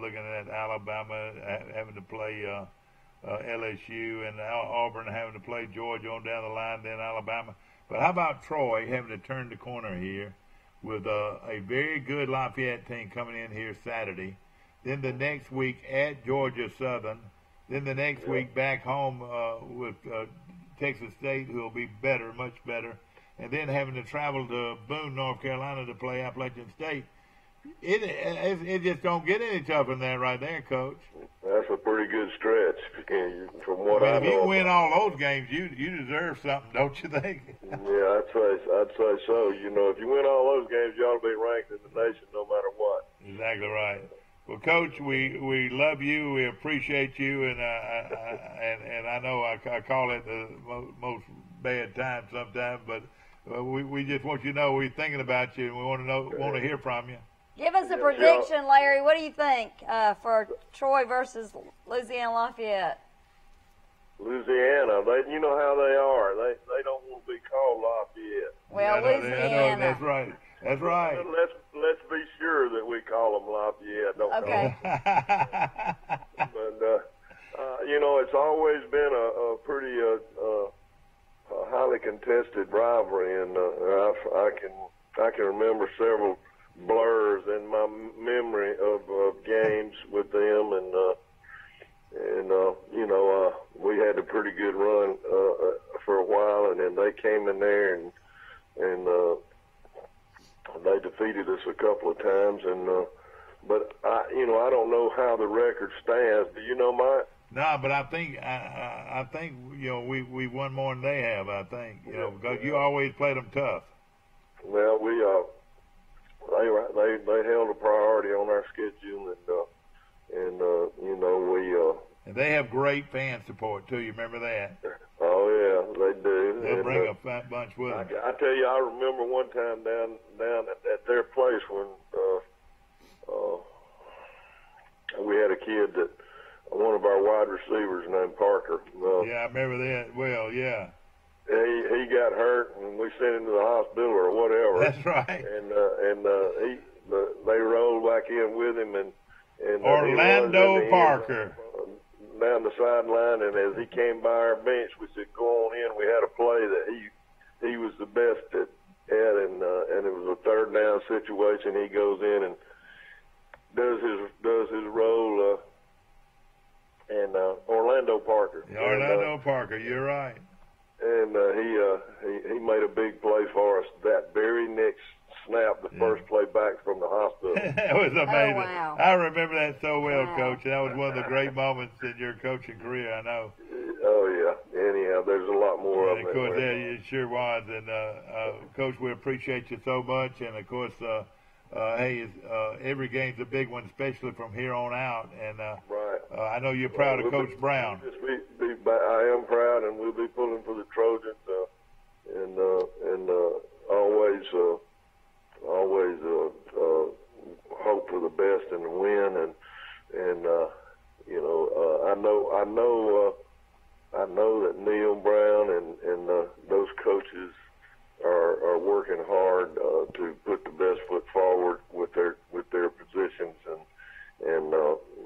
looking at Alabama having to play LSU, and Auburn having to play Georgia on down the line, then Alabama. But how about Troy having to turn the corner here with a very good Lafayette team coming in here Saturday, then the next week at Georgia Southern, then the next week back home with Texas State, who will be better, much better, and then having to travel to Boone, North Carolina to play Appalachian State. It just don't get any tougher than that right there, Coach. That's a pretty good stretch from what I know. If you win all those games, you deserve something, don't you think? Yeah, I'd say so. If you win all those games, you ought to be ranked in the nation no matter what. Exactly right. Well, Coach, we love you. We appreciate you, and I know I call it the most bad time sometimes, but we just want you to know we're thinking about you, and we want to hear from you. Give us a prediction, Larry. What do you think for Troy versus Louisiana Lafayette? Louisiana, you know how they are. They don't want to be called Lafayette. Well, Louisiana. That's right. That's right. Let's be sure that we call them Lafayette. Don't okay. Call them. But it's always been a pretty highly contested rivalry, and I can remember several blurs in my memory of games with them, and we had a pretty good run for a while, and then they came in there and they defeated us a couple of times, and but I don't know how the record stands. Do you know, Mike? No, but I think we won more than they have. I think because you always played them tough. Well, they held a priority on our schedule, and they have great fan support too. You remember that? Oh yeah, they do. They'll bring a fat bunch with them. I tell you, I remember one time down at their place when we had a kid that one of our wide receivers named Parker. Yeah, I remember that. Well, yeah. He got hurt, and we sent him to the hospital or whatever. That's right. And they rolled back in with him, and Orlando Parker down the sideline. And as he came by our bench, we said, "Go on in." We had a play that he was the best at, and it was a third down situation. He goes in and does his role. And Orlando Parker. Yeah, Orlando Parker, you're right. And he made a big play for us that very next snap, the first play back from the hospital. That was amazing. Oh, wow. I remember that so well, Wow. Coach. That was one of the great moments in your coaching career, I know. Oh, yeah. Anyhow, there's a lot more of And, them. of course, it sure was. And, Coach, we appreciate you so much. And, of course, every game's a big one, especially from here on out. And right. I know you're proud of Coach Brown. I am proud, and we'll be pulling for the Trojans, and always hope for the best and win. And I know that Neil Brown and those coaches are working hard to put the best foot forward with their positions and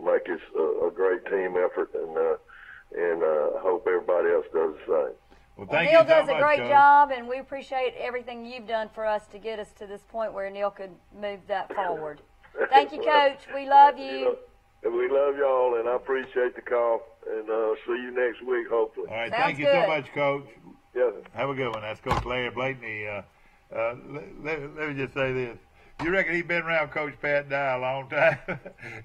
make it a great team effort, and I hope everybody else does the same. Well, thank Neil you so does a much, great Coach. job, and we appreciate everything you've done for us to get us to this point where Neil could move that forward. Thank you, Coach. We love you. And we love y'all, and I appreciate the call, and see you next week, hopefully. All right, Sounds thank you good. so much, Coach. Yes. Have a good one. That's Coach Larry Blakeney. Let me just say this. You reckon he's been around Coach Pat Dye a long time?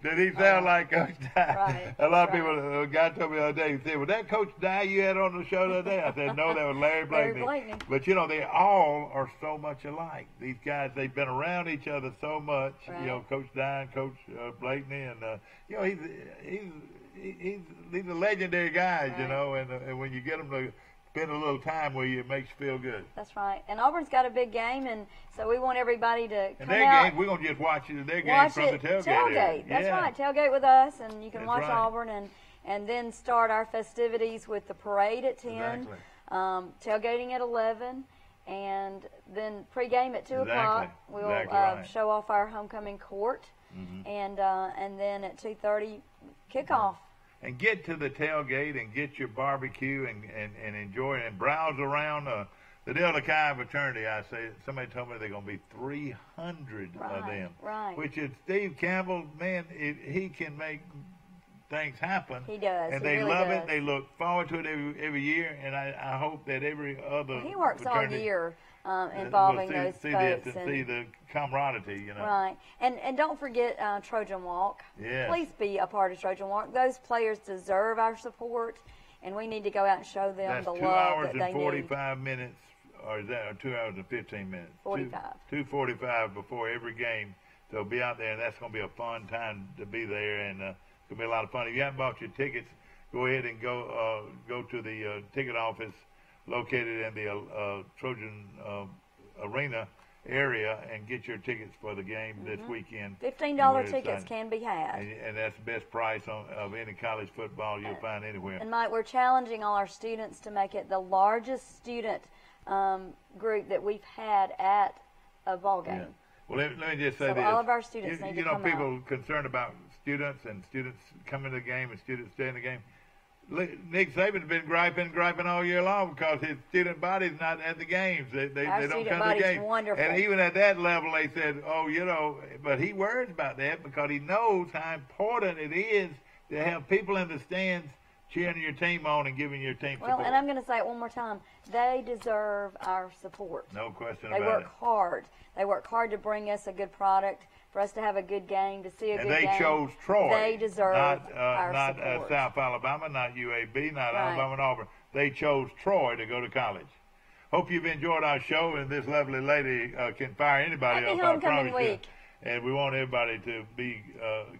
Did he sound like Coach Dye? Right. A lot of people, a guy told me the other day, he said, "Was that Coach Dye you had on the show the other day?" I said, "No, that was Larry Blakeney." Blakeney. But, you know, they all are so much alike. These guys, they've been around each other so much. Right. You know, Coach Dye and Coach Blakeney. And, you know, these are legendary guys, Right. you know, and when you get them to spend a little time with you, it makes you feel good. That's right. And Auburn's got a big game, and so we want everybody to And come their out. game, we're going to just watch their game Watch from it. the tailgate. area. That's Yeah. right. Tailgate with us, and you can That's watch right. Auburn, and then start our festivities with the parade at 10, Exactly. tailgating at 11, and then pregame at 2 Exactly. o'clock. We'll Exactly right. show off our homecoming court, and then at 2:30 kickoff. And get to the tailgate and get your barbecue and enjoy it and browse around the Delta Chi fraternity. I say, somebody told me they're going to be 300 of them. Right. Which is Steve Campbell, man, he can make things happen. He does. And He they really love does. it. They look forward to it every year. And I hope that every other He works all fraternity year involving will those see folks. this and see the camaraderie, you know. Right. And don't forget Trojan Walk. Yes. Please be a part of Trojan Walk. Those players deserve our support, and we need to go out and show them That's the 2 love hours that and they 45 minutes, or is that 2 hours and 15 minutes? 45. 2:45 before every game. So be out there, and that's going to be a fun time to be there, and it's going to be a lot of fun. If you haven't bought your tickets, go ahead and go to the ticket office located in the Trojan Arena area and get your tickets for the game this weekend. $15 We're tickets excited. can be had. And that's the best price of any college football you'll find anywhere. And Mike, we're challenging all our students to make it the largest student group that we've had at a ball game. Yeah. Well, let me just say So this. all of our students need to You know, come people concerned about students and students coming to the game and students staying in the game. Nick Saban's been griping all year long because his student body's not at the games. They Our don't student come to the body's games. wonderful. And even at that level, they said, oh, you know, but he worries about that because he knows how important it is to have people in the stands cheering your team on and giving your team Well, support. and I'm going to say it one more time. They deserve our support. No question They about work it. hard. They work hard to bring us a good product, for us to have a good game, to see a And good game. they chose Troy. They deserve our not support. South Alabama, not UAB, not Right. Alabama and Auburn. They chose Troy to go to college. Hope you've enjoyed our show, and this lovely lady can fire anybody Happy up. homecoming I promise you. week. And we want everybody to be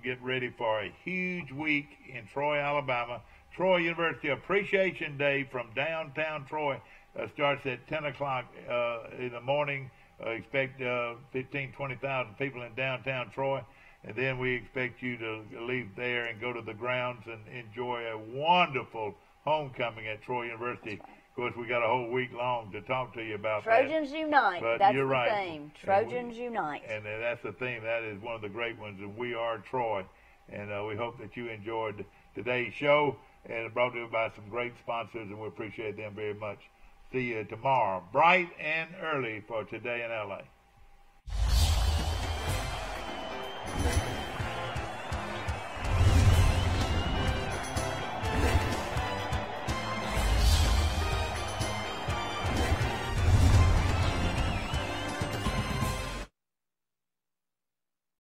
get ready for a huge week in Troy, Alabama. Troy University Appreciation Day from downtown Troy starts at 10 o'clock in the morning. Expect 15,000, 20,000 people in downtown Troy. And then we expect you to leave there and go to the grounds and enjoy a wonderful homecoming at Troy University. Of course, we got a whole week long to talk to you about Trojans that. Unite. But that's you're the right. theme. Trojans Unite. And that's the theme. That is one of the great ones. And we are Troy. And we hope that you enjoyed today's show. And brought to you by some great sponsors, and we appreciate them very much. See you tomorrow, bright and early, for Today in LA.